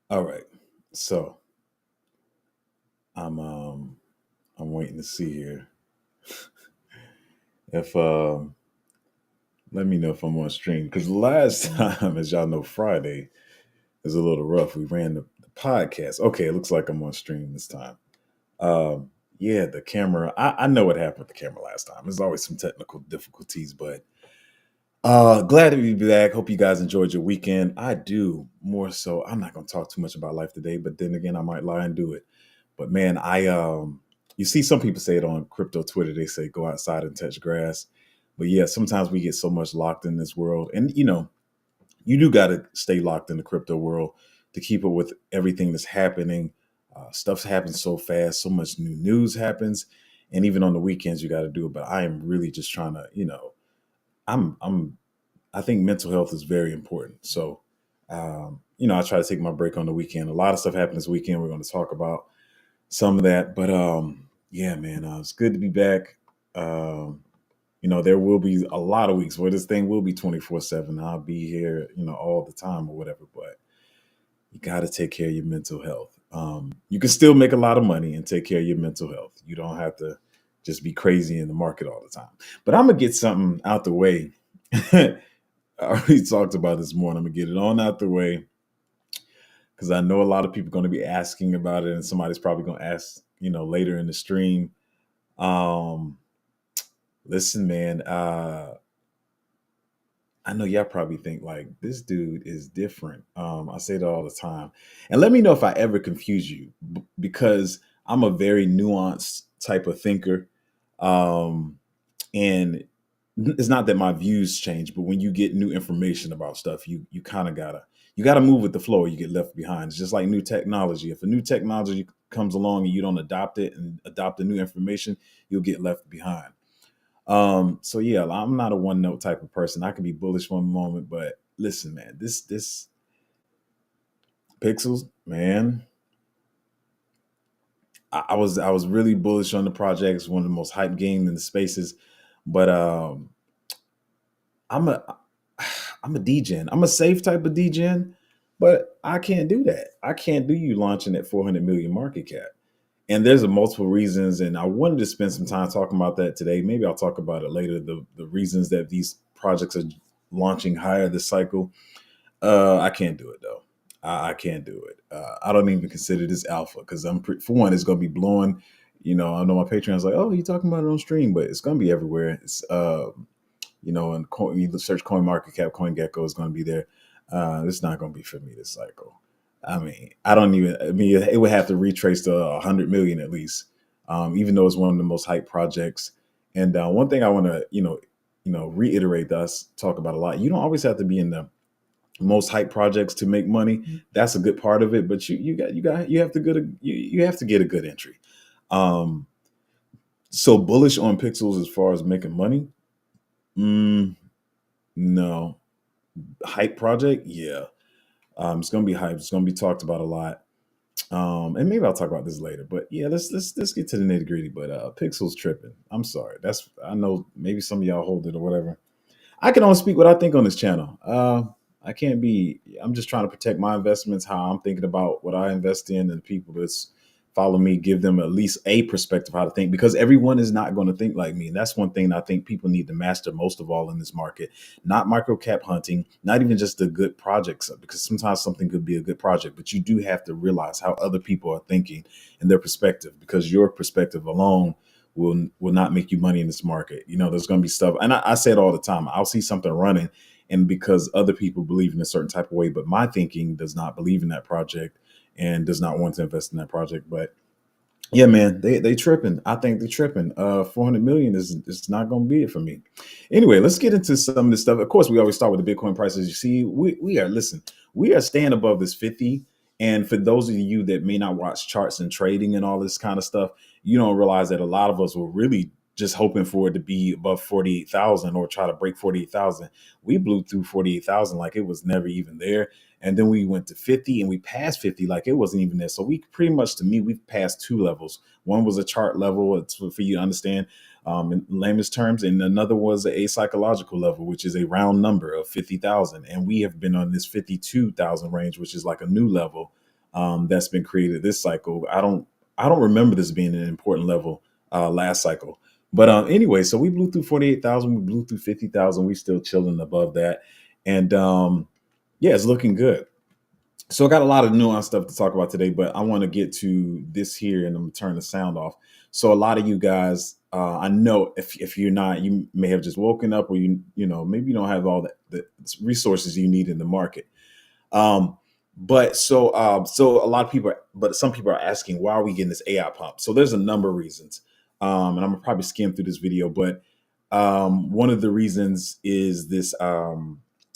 All right. So I'm um I'm waiting to see here if let me know if I'm on stream because last time, as y'all know, Friday is a little rough. We ran the podcast. Okay, it looks like I'm on stream this time. Yeah, the camera. I know what happened with the camera last time. There's always some technical difficulties, but glad to be back. Hope you guys enjoyed your weekend. I do more so. I'm not gonna talk too much about life today, but then again, I might lie and do it. But man, I you see some people say it on crypto Twitter, they say go outside and touch grass. But yeah, sometimes we get so much locked in this world. And you do gotta stay locked in the crypto world to keep up with everything that's happening. Stuff happens so fast, so much new news happens. And even on the weekends you gotta do it. But I am really just trying to, I'm I think mental health is very important. So I try to take my break on the weekend. A lot of stuff happened this weekend. We're going to talk about some of that. But yeah, man, it's good to be back. There will be a lot of weeks where this thing will be 24/7. I'll be here, all the time or whatever. But you got to take care of your mental health. You can still make a lot of money and take care of your mental health. You don't have to just be crazy in the market all the time. But I'm gonna get something out the way. I already talked about this morning. I'm gonna get it on out the way because I know a lot of people are going to be asking about it, and somebody's probably going to ask, later in the stream. Um, Listen, man, I know y'all probably think like this dude is different. I say that all the time, and let me know if I ever confuse you because I'm a very nuanced type of thinker. Um, and it's not that my views change, but when you get new information about stuff, you kind of gotta move with the flow or you get left behind. It's just like new technology. If a new technology comes along and you don't adopt it and adopt the new information, you'll get left behind. So yeah, I'm not a one note type of person. I can be bullish one moment, but listen, man, this pixels, man. I was really bullish on the project. It's one of the most hyped games in the spaces, but I'm a I'm a degen. I'm a safe type of degen, but I can't do that. I can't do you launching at 400 million market cap. And there's a multiple reasons, and I wanted to spend some time talking about that today. Maybe I'll talk about it later. The reasons that these projects are launching higher this cycle. I can't do it though. I can't do it. I don't even consider this alpha because for one, it's going to be blowing. I know my Patreon's like, oh, you talking about it on stream, but it's going to be everywhere. It's and you search Coin Market Cap, Coin Gecko is going to be there. It's not going to be for me this cycle. I mean, I don't even. I mean, it would have to retrace to 100 million at least, even though it's one of the most hyped projects. And one thing I want to, reiterate that I talk about a lot. You don't always have to be in the most hype projects to make money. That's a good part of it, but you have to you have to get a good entry. Um, so bullish on Pixels as far as making money. Mm, no, hype project, yeah. It's gonna be hype. It's gonna be talked about a lot. And maybe I'll talk about this later. But yeah, let's get to the nitty gritty. But Pixel's tripping. I'm sorry. I know maybe some of y'all hold it or whatever. I can only speak what I think on this channel. I can't be. I'm just trying to protect my investments, how I'm thinking about what I invest in, and the people that's follow me, give them at least a perspective how to think, because everyone is not going to think like me. And that's one thing I think people need to master most of all in this market. Not micro cap hunting, not even just the good projects, because sometimes something could be a good project, but you do have to realize how other people are thinking and their perspective, because your perspective alone will not make you money in this market. There's going to be stuff, and I say it all the time. I'll see something running, and because other people believe in a certain type of way, but my thinking does not believe in that project and does not want to invest in that project. But yeah, man, they tripping. I think they're tripping. 400 million is not going to be it for me. Anyway, let's get into some of this stuff. Of course, we always start with the Bitcoin prices. You see, we are staying above this 50. And for those of you that may not watch charts and trading and all this kind of stuff, you don't realize that a lot of us were really just hoping for it to be above 48,000 or try to break 48,000. We blew through 48,000 like it was never even there. And then we went to 50 and we passed 50 like it wasn't even there. So we pretty much, to me, we've passed two levels. One was a chart level, it's for you to understand in layman's terms, and another was a psychological level, which is a round number of 50,000. And we have been on this 52,000 range, which is like a new level that's been created this cycle. I don't remember this being an important level last cycle. But anyway, so we blew through 48,000, we blew through 50,000, we still chilling above that. And yeah, it's looking good. So I got a lot of nuanced stuff to talk about today, but I want to get to this here, and I'm gonna turn the sound off. So a lot of you guys, I know if you're not, you may have just woken up, or maybe you don't have all the resources you need in the market. Um, but a lot of people, but some people are asking, why are we getting this AI pump? So there's a number of reasons, and I'm gonna probably skim through this video, but one of the reasons is this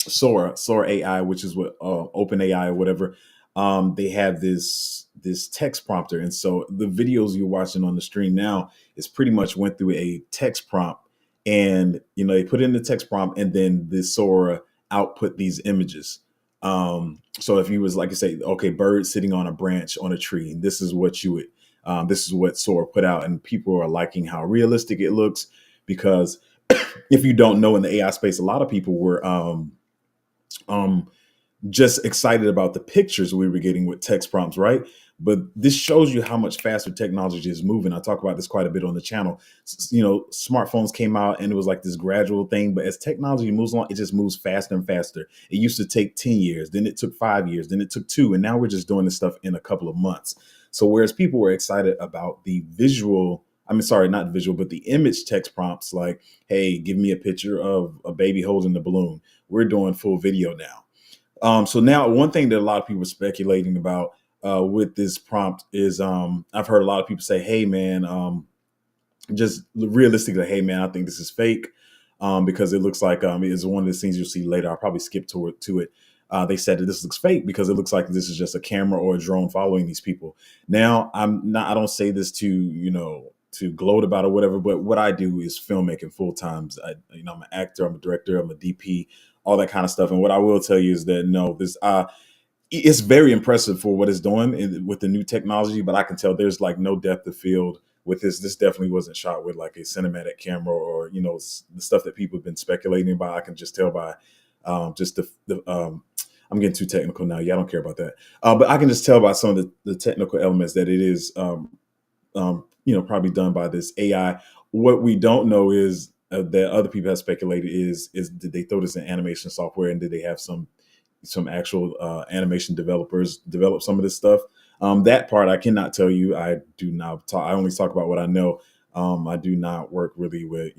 Sora AI, which is what Open AI or whatever. They have this text prompter, and so the videos you're watching on the stream now is pretty much went through a text prompt, and they put in the text prompt, and then the Sora output these images. So if you was like you say, okay, bird sitting on a branch on a tree, this is what you would, this is what Sora put out, and people are liking how realistic it looks because if you don't know, in the AI space, a lot of people were um, just excited about the pictures we were getting with text prompts, right? But this shows you how much faster technology is moving. I talk about this quite a bit on the channel. Smartphones came out and it was like this gradual thing, but as technology moves along, it just moves faster and faster. It used to take 10 years, then it took 5 years, then it took two, and now we're just doing this stuff in a couple of months. So whereas people were excited about the visual, I mean, sorry, not visual, but the image text prompts like, hey, give me a picture of a baby holding the balloon. We're doing full video now. So now one thing that a lot of people are speculating about with this prompt is I've heard a lot of people say, hey, man, just realistically, hey, man, I think this is fake because it looks like it's one of the things you'll see later. I'll probably skip to it. They said that this looks fake because it looks like this is just a camera or a drone following these people. Now, I don't say this to gloat about or whatever, but what I do is filmmaking full time. I'm an actor, I'm a director, I'm a DP, all that kind of stuff. And what I will tell you is that no, this it's very impressive for what it's doing with the new technology, but I can tell there's like no depth of field with this. This definitely wasn't shot with like a cinematic camera or the stuff that people have been speculating about. I can just tell by just the I'm getting too technical now. Yeah, I don't care about that. But I can just tell by some of the technical elements that it is probably done by this AI. What we don't know is that other people have speculated is did they throw this in animation software, and did they have some actual animation developers develop some of this stuff? That part I cannot tell you. I do not talk. I only talk about what I know. I do not work really with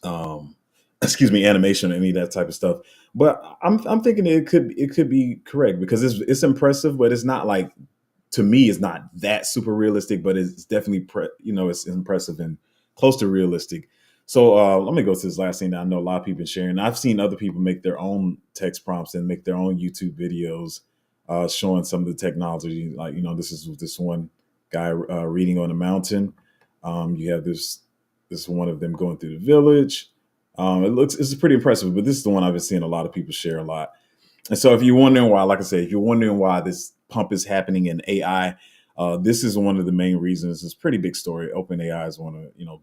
um, animation or any of that type of stuff. But I'm thinking it could be correct because it's impressive, but it's not like, to me, it's not that super realistic, but it's definitely it's impressive and close to realistic. So let me go to this last thing that I know a lot of people are sharing. I've seen other people make their own text prompts and make their own YouTube videos showing some of the technology. Like this is this one guy reading on a mountain. You have this one of them going through the village. It's pretty impressive, but this is the one I've been seeing a lot of people share a lot. And so if you're wondering why, like I said, if you're wondering why this pump is happening in AI, this is one of the main reasons. It's a pretty big story. OpenAI is one of,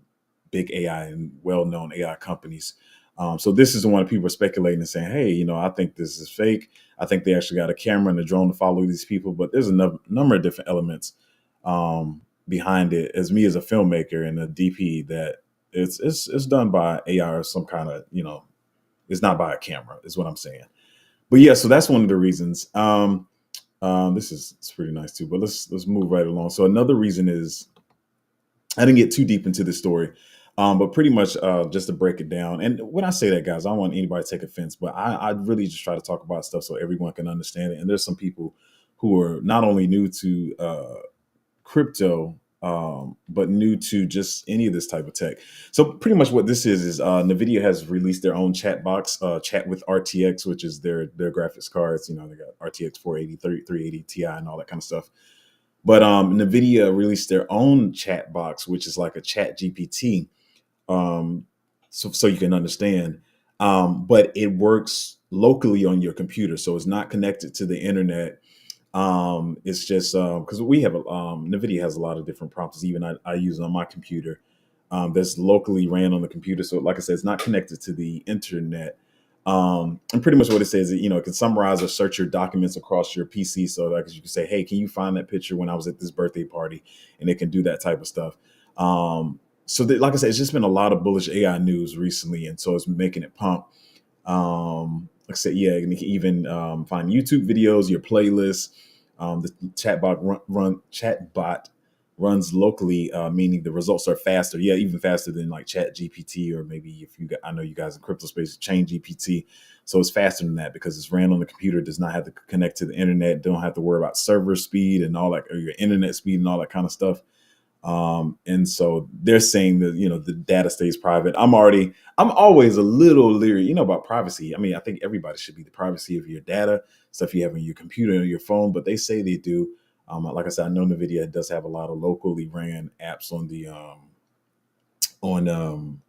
big AI and well-known AI companies. So this is the one people are speculating and saying, hey, I think this is fake. I think they actually got a camera and a drone to follow these people, but there's a number of different elements behind it. As me as a filmmaker and a DP, that it's done by AI or some kind of, it's not by a camera, is what I'm saying. But yeah, so that's one of the reasons. This is it's pretty nice too, but let's move right along. So another reason is I didn't get too deep into this story, but pretty much just to break it down. And when I say that, guys, I don't want anybody to take offense, but I really just try to talk about stuff so everyone can understand it. And there's some people who are not only new to crypto, but new to just any of this type of tech. So pretty much what this is NVIDIA has released their own chat box, chat with RTX, which is their graphics cards. They got RTX 480, 380 Ti and all that kind of stuff. But NVIDIA released their own chat box, which is like a chat GPT, so you can understand. But it works locally on your computer, so it's not connected to the internet. It's just because we have NVIDIA has a lot of different prompts. Even I use it on my computer that's locally ran on the computer. So like I said, it's not connected to the internet. And pretty much what it says is, it can summarize or search your documents across your PC. So like you can say, hey, can you find that picture when I was at this birthday party? And it can do that type of stuff. Like I said, it's just been a lot of bullish AI news recently. And so it's making it pump. Like I said, yeah, and you can even find YouTube videos, your playlists. The chatbot runs locally, meaning the results are faster. Yeah, even faster than like Chat GPT, or maybe if you got, I know you guys in crypto space, Chain GPT. So it's faster than that because it's ran on the computer, does not have to connect to the internet, don't have to worry about server speed and all that, or your internet speed and all that kind of stuff. And so they're saying that the data stays private. I'm always a little leery, about privacy. I mean, I think everybody should be the privacy of your data, stuff you have on your computer or your phone, but they say they do. Like I said, I know NVIDIA does have a lot of locally ran apps on um,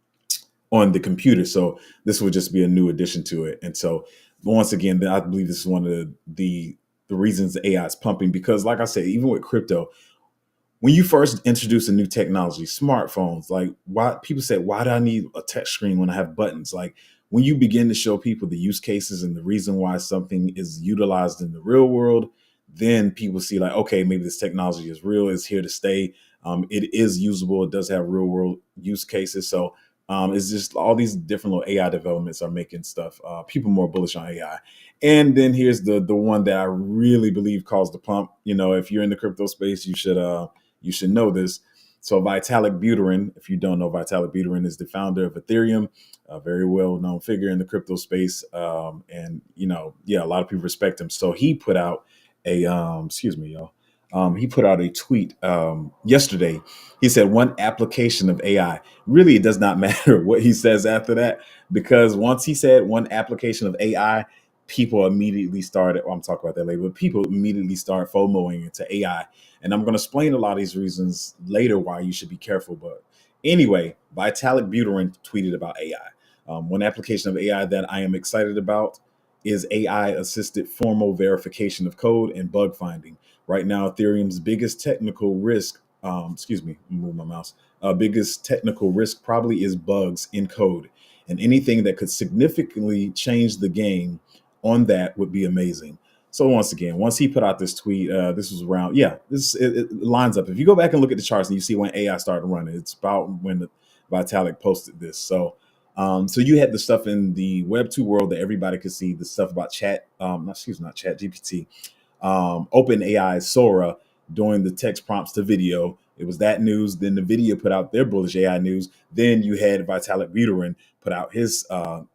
on the computer, so this would just be a new addition to it. And so once again, I believe this is one of the reasons the AI is pumping, because like I said, even with crypto, when you first introduce a new technology, smartphones, like why people say, why do I need a touch screen when I have buttons? Like when you begin to show people the use cases and the reason why something is utilized in the real world, then people see like, okay, maybe this technology is real, it's here to stay. It is usable, it does have real world use cases. So it's just all these different little AI developments are making stuff, people more bullish on AI. And then here's the one that I really believe caused the pump. If you're in the crypto space, you should know this. So Vitalik Buterin, if you don't know, Vitalik Buterin is the founder of Ethereum, a very well-known figure in the crypto space. And yeah, a lot of people respect him. So he put out excuse me, y'all. He put out a tweet yesterday. He said one application of AI. Really, it does not matter what he says after that, because once he said one application of AI, people immediately started. Well, I'm talking about that later, but people immediately start FOMOing into AI. And I'm going to explain a lot of these reasons later why you should be careful. But anyway, Vitalik Buterin tweeted about AI. One application of AI that I am excited about is AI assisted formal verification of code and bug finding. Right now, Ethereum's biggest technical risk, excuse me, move my mouse, biggest technical risk probably is bugs in code. And anything that could significantly change the game on that would be amazing. So once again, once he put out this tweet, this was around, yeah, it lines up. If you go back and look at the charts and you see when AI started running, it's about when Vitalik posted this. So you had the stuff in the Web2 world that everybody could see, the stuff about not Chat GPT, OpenAI Sora doing the text prompts to video. It was that news. Then the video put out their bullish AI news. Then you had Vitalik Buterin put out his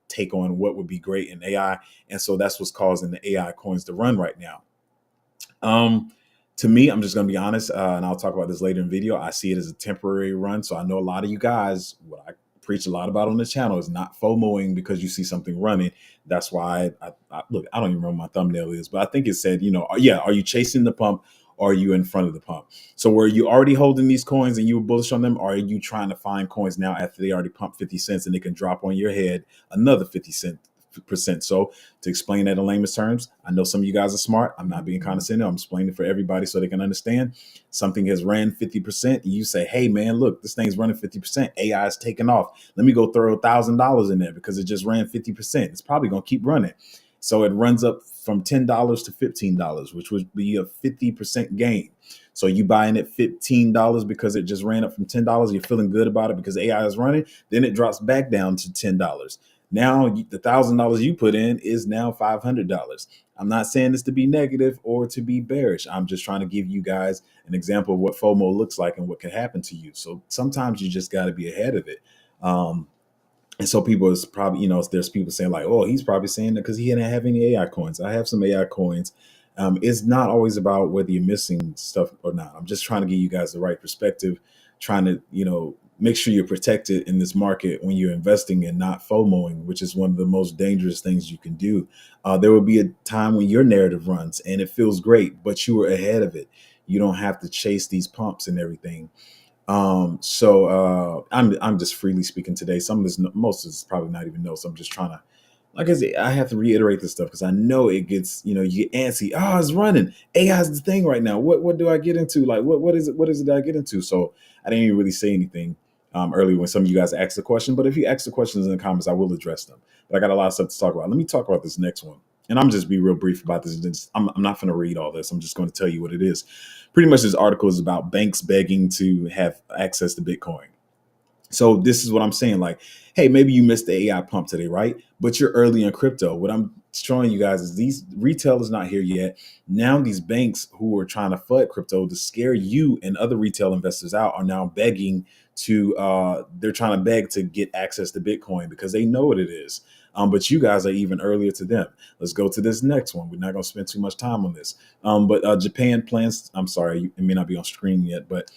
take on what would be great in AI. And so that's what's causing the AI coins to run right now. To me, I'm just going to be honest, and I'll talk about this later in video. I see it as a temporary run. So I know a lot of you guys, what I preach a lot about on the channel is not FOMOing because you see something running. That's why I look, I don't even remember what my thumbnail is, but I think it said, yeah, are you chasing the pump or are you in front of the pump? So were you already holding these coins and you were bullish on them? Or are you trying to find coins now after they already pumped 50 cents and they can drop on your head another 50%? So to explain that in layman's terms, I know some of you guys are smart. I'm not being condescending. I'm explaining for everybody so they can understand. Something has ran 50%. And you say, hey, man, look, this thing's running 50%. AI is taking off. Let me go throw $1,000 in there because it just ran 50%. It's probably going to keep running. So it runs up from $10 to $15, which would be a 50% gain. So you buying it $15 because it just ran up from $10. You're feeling good about it because AI is running. Then it drops back down to $10. Now the $1,000 you put in is now $500. I'm not saying this to be negative or to be bearish. I'm just trying to give you guys an example of what FOMO looks like and what can happen to you. So sometimes you just got to be ahead of it. And so people is probably, there's people saying like, oh, he's probably saying that because he didn't have any AI coins. I have some AI coins. It's not always about whether you're missing stuff or not. I'm just trying to give you guys the right perspective, trying to, make sure you're protected in this market when you're investing and not FOMOing, which is one of the most dangerous things you can do. There will be a time when your narrative runs and it feels great, but you were ahead of it. You don't have to chase these pumps and everything. I'm just freely speaking today. Some of this, most of this probably not even know. So I'm just trying to, like I said, I have to reiterate this stuff because I know it gets, you get antsy. Oh, it's running. AI is the thing right now. What do I get into? Like, what is it? What is it that I get into? So I didn't even really say anything. earlier when some of you guys asked the question. But if you ask the questions in the comments, I will address them. But I got a lot of stuff to talk about. Let me talk about this next one. And I'm just be real brief about this. I'm not going to read all this. I'm just going to tell you what it is. Pretty much this article is about banks begging to have access to Bitcoin. So this is what I'm saying. Like, hey, maybe you missed the AI pump today, right? But you're early in crypto. What I'm showing you guys is these retail is not here yet. Now these banks who are trying to flood crypto to scare you and other retail investors out are now begging to they're trying to beg to get access to Bitcoin because they know what it is. But you guys are even earlier to them. Let's go to this next one. We're not going to spend too much time on this. But Japan plans, I'm sorry, it may not be on screen yet, but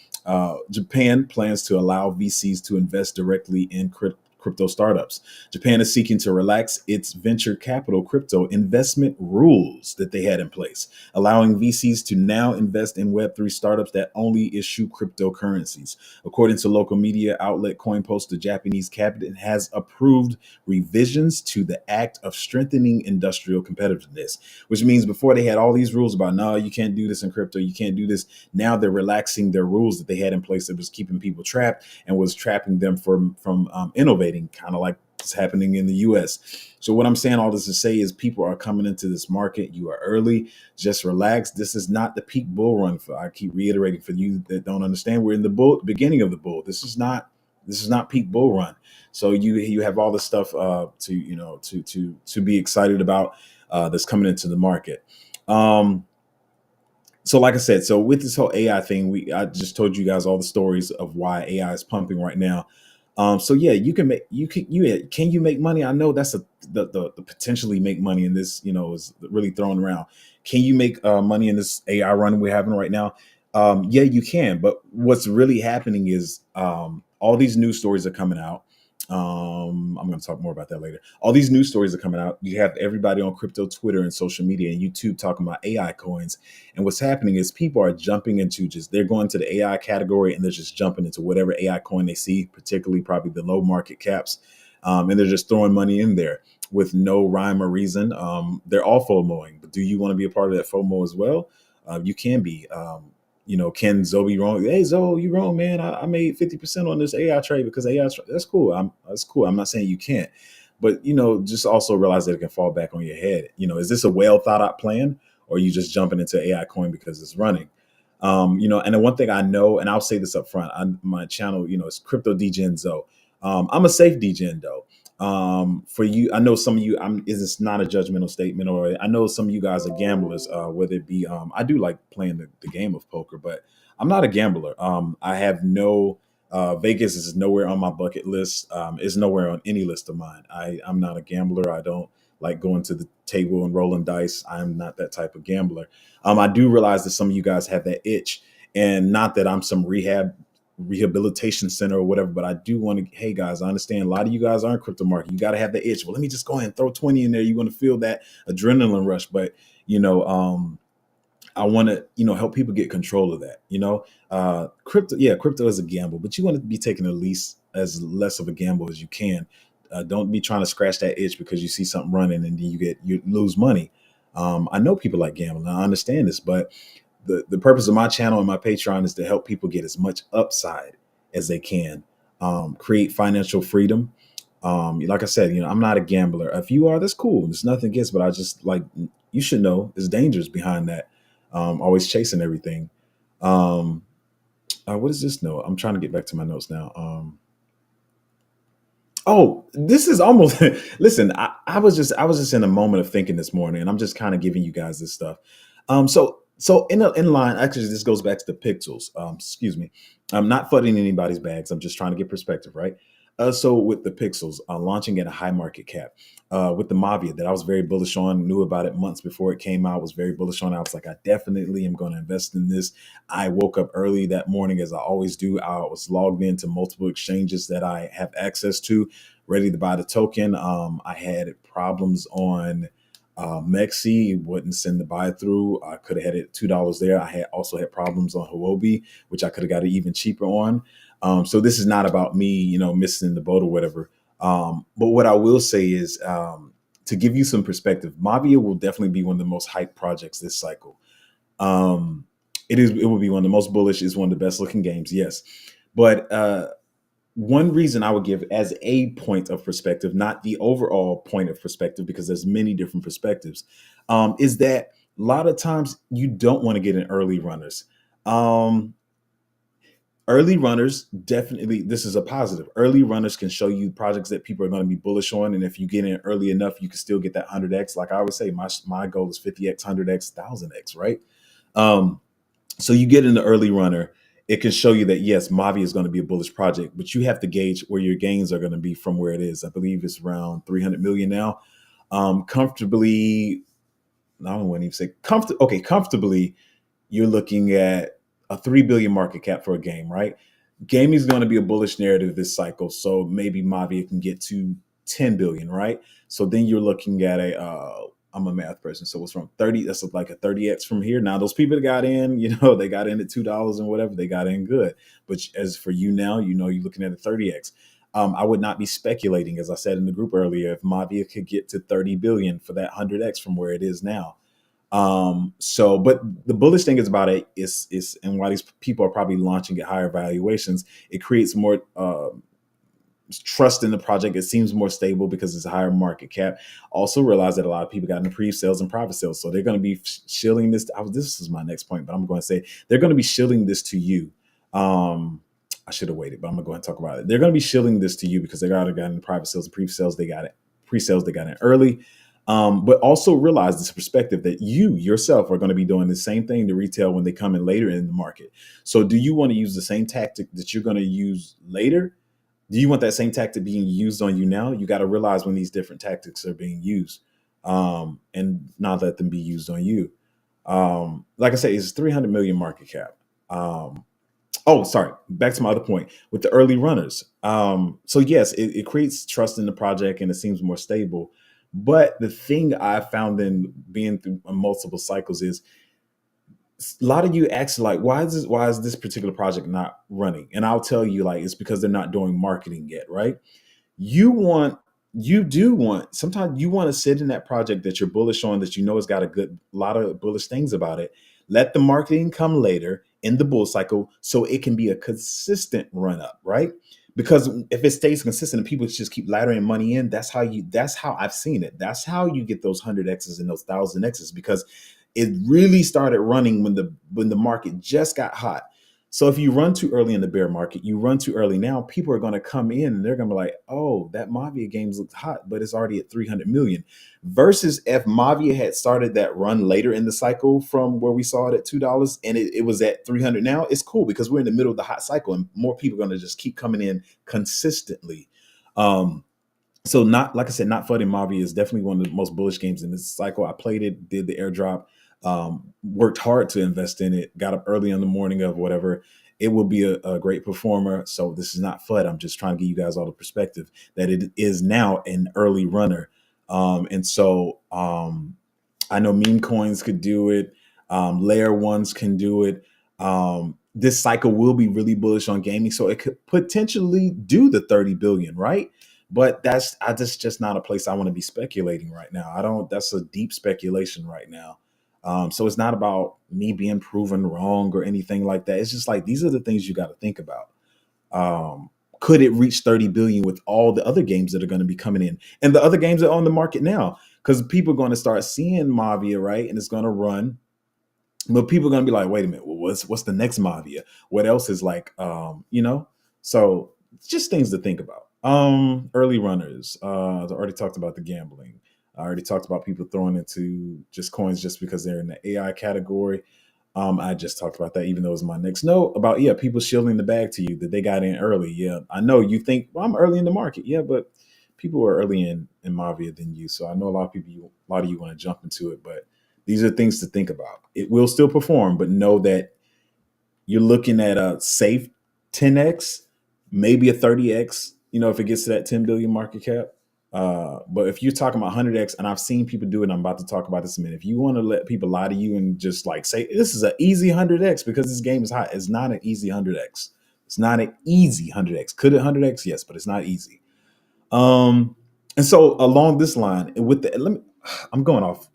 Japan plans to allow VCs to invest directly in crypto startups. Japan is seeking to relax its venture capital crypto investment rules that they had in place, allowing VCs to now invest in Web3 startups that only issue cryptocurrencies. According to local media outlet CoinPost, the Japanese cabinet has approved revisions to the Act of Strengthening Industrial Competitiveness, which means before they had all these rules about, no, you can't do this in crypto, you can't do this. Now they're relaxing their rules that they had in place that was keeping people trapped and was trapping them from innovating, kind of like it's happening in the US. So what I'm saying all this to say is people are coming into this market. You are early. Just relax. This is not the peak bull run. I keep reiterating for you that don't understand. We're in the beginning of the bull. This is not peak bull run. So you have all this stuff to be excited about that's coming into the market. So like I said, so with this whole AI thing, I just told you guys all the stories of why AI is pumping right now. So yeah, can you make money? I know that's the potentially make money in this, is really thrown around. Can you make money in this AI run we're having right now? Yeah, you can. But what's really happening is all these news stories are coming out. I'm going to talk more about that later. All these news stories are coming out. You have everybody on crypto Twitter and social media and YouTube talking about AI coins. And what's happening is people are jumping into they're going to the AI category and they're just jumping into whatever AI coin they see, particularly probably the low market caps. And they're just throwing money in there with no rhyme or reason. They're all FOMOing, but do you want to be a part of that FOMO as well? You can be. Can Zoe be wrong? Hey, Zoe, you wrong, man. I made 50% on this AI trade because that's cool. That's cool. I'm not saying you can't, but just also realize that it can fall back on your head. Is this a well thought out plan, or are you just jumping into AI coin because it's running? And the one thing I know, and I'll say this up front, my channel, is Crypto DGen Zoe. I'm a safe DGen though. For you, I know some of you, it's not a judgmental statement, or I know some of you guys are gamblers, whether it be, I do like playing the game of poker, but I'm not a gambler. I have no, Vegas is nowhere on my bucket list. It's nowhere on any list of mine. I'm not a gambler. I don't like going to the table and rolling dice. I'm not that type of gambler. I do realize that some of you guys have that itch, and not that I'm some rehabilitation center or whatever, but I do want to, hey guys, I understand a lot of you guys aren't crypto market. You got to have the itch. Well, let me just go ahead and throw 20 in there. You're going to feel that adrenaline rush. But, I want to, help people get control of that. Crypto is a gamble, but you want to be taking at least as less of a gamble as you can. Don't be trying to scratch that itch because you see something running and then you lose money. I know people like gambling. I understand this, but the purpose of my channel and my Patreon is to help people get as much upside as they can, create financial freedom. Like I said, I'm not a gambler. If you are, that's cool. There's nothing against, but I just like, you should know there's dangers behind that. Always chasing everything. What is this note? I'm trying to get back to my notes now. Oh, this is almost listen, I was just in a moment of thinking this morning, and I'm just kind of giving you guys this stuff. So in line, actually, this goes back to the pixels. Excuse me. I'm not flooding anybody's bags. I'm just trying to get perspective, right? So with the pixels launching at a high market cap, with the Mavia that I was very bullish on, knew about it months before it came out, was very bullish on. I was like, I definitely am going to invest in this. I woke up early that morning, as I always do. I was logged into multiple exchanges that I have access to, ready to buy the token. I had problems on Mexi, wouldn't send the buy through. I could have had it $2 there. I had also had problems on Huobi, which I could have got it even cheaper on. So this is not about me, missing the boat or whatever. But what I will say is, to give you some perspective, Mavia will definitely be one of the most hyped projects this cycle. It will be one of the most bullish. It's one of the best looking games, yes. But one reason I would give as a point of perspective, not the overall point of perspective, because there's many different perspectives, is that a lot of times you don't want to get in early runners. Um, Early runners, definitely, this is a positive. Early runners can show you projects that people are going to be bullish on, and if you get in early enough, you can still get that 100x. Like I always say, my goal is 50x, 100x, 1000x, right? Um, so you get in the early runner, it can show you that yes, Mavi is going to be a bullish project, but you have to gauge where your gains are going to be from where it is. I believe it's around 300 million now. Comfortably, I don't want to even say comfortable. Okay, comfortably, you're looking at a 3 billion market cap for a game, right? Gaming is going to be a bullish narrative this cycle, so maybe Mavi can get to 10 billion, right? So then you're looking at a I'm a math person, so it's from 30, that's like a 30x from here. Now those people that got in, they got in at $2 and whatever, they got in good. But as for you now, you're looking at a 30x. I would not be speculating, as I said in the group earlier, if Mavia could get to 30 billion for that 100x from where it is now. But the bullish thing is about it is and why these people are probably launching at higher valuations, it creates more trust in the project. It seems more stable because it's a higher market cap. Also realize that a lot of people got into pre-sales and private sales, so they're going to be shielding this. This is my next point, but I'm going to say they're going to be shielding this to you. I should have waited, but I'm going to go ahead and talk about it. They're going to be shielding this to you because they got into private sales and pre-sales. They got it pre-sales. They got in early. But also realize this perspective that you yourself are going to be doing the same thing to retail when they come in later in the market. So do you want to use the same tactic that you're going to use later? Do you want that same tactic being used on you now? You got to realize when these different tactics are being used, and not let them be used on you. Like I say, it's 300 million market cap. Oh, sorry. Back to my other point with the early runners. So yes, it creates trust in the project and it seems more stable. But the thing I found in being through multiple cycles is a lot of you ask like, why is this particular project not running? And I'll tell you like it's because they're not doing marketing yet, right? You do want sometimes you want to sit in that project that you're bullish on, that has got a good lot of bullish things about it. Let the marketing come later in the bull cycle so it can be a consistent run up, right? Because if it stays consistent and people just keep laddering money in, that's how I've seen it. That's how you get those 100x's and those 1000x's, because it really started running when the market just got hot. So if you run too early in the bear market, you run too early now, people are going to come in and they're going to be like, oh, that Mavia games looks hot, but it's already at 300 million. Versus if Mavia had started that run later in the cycle from where we saw it at $2 and it was at 300 now, it's cool because we're in the middle of the hot cycle and more people are going to just keep coming in consistently. Um, so not like I said, not flooding Mavi is definitely one of the most bullish games in this cycle. I played it, did the airdrop, worked hard to invest in it, got up early in the morning of whatever. It will be a great performer. So this is not FUD. I'm just trying to give you guys all the perspective that it is now an early runner. I know meme coins could do it. Layer ones can do it. This cycle will be really bullish on gaming, so it could potentially do the 30 billion, right? But that's just not a place I want to be speculating right now. I don't. That's a deep speculation right now. So it's not about me being proven wrong or anything like that. It's just like these are the things you got to think about. Um, could it reach 30 billion with all the other games that are going to be coming in and the other games that are on the market now? Because people are going to start seeing Mavia, right? And it's going to run, but people are going to be like, wait a minute, well, what's the next Mavia? What else is like, So just things to think about. Early runners. I already talked about the gambling. I already talked about people throwing into just coins just because they're in the AI category. I just talked about that, even though it was my next note about, yeah, people shielding the bag to you that they got in early. Yeah, I know you think, well, I'm early in the market. Yeah, but people are early in Mavia than you. So I know a lot of you want to jump into it, but these are things to think about. It will still perform, but know that you're looking at a safe 10x, maybe a 30x, if it gets to that 10 billion market cap. But if you're talking about 100x, and I've seen people do it, and I'm about to talk about this in a minute. If you want to let people lie to you and just like say this is an easy 100x because this game is hot, it's not an easy 100x. It's not an easy 100x. Could it 100x? Yes, but it's not easy. And so along this line, with the I'm going off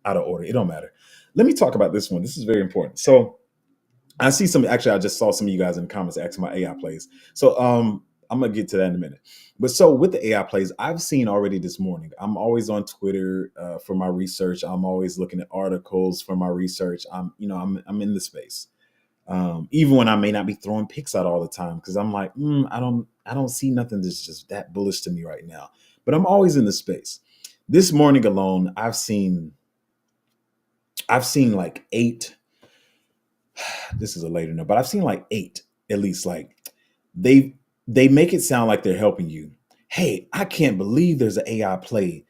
out of order. It don't matter. Let me talk about this one. This is very important. So I see some. Actually, I just saw some of you guys in the comments asking my AI plays. So I'm gonna get to that in a minute. But so with the AI plays, I've seen already this morning. I'm always on Twitter for my research. I'm always looking at articles for my research. I'm in the space. Even when I may not be throwing picks out all the time, because I'm like, I don't see nothing that's just that bullish to me right now. But I'm always in the space. This morning alone, I've seen like eight. This is a later note, but I've seen like eight at least. Like they they make it sound like they're helping you. Hey, I can't believe there's an AI play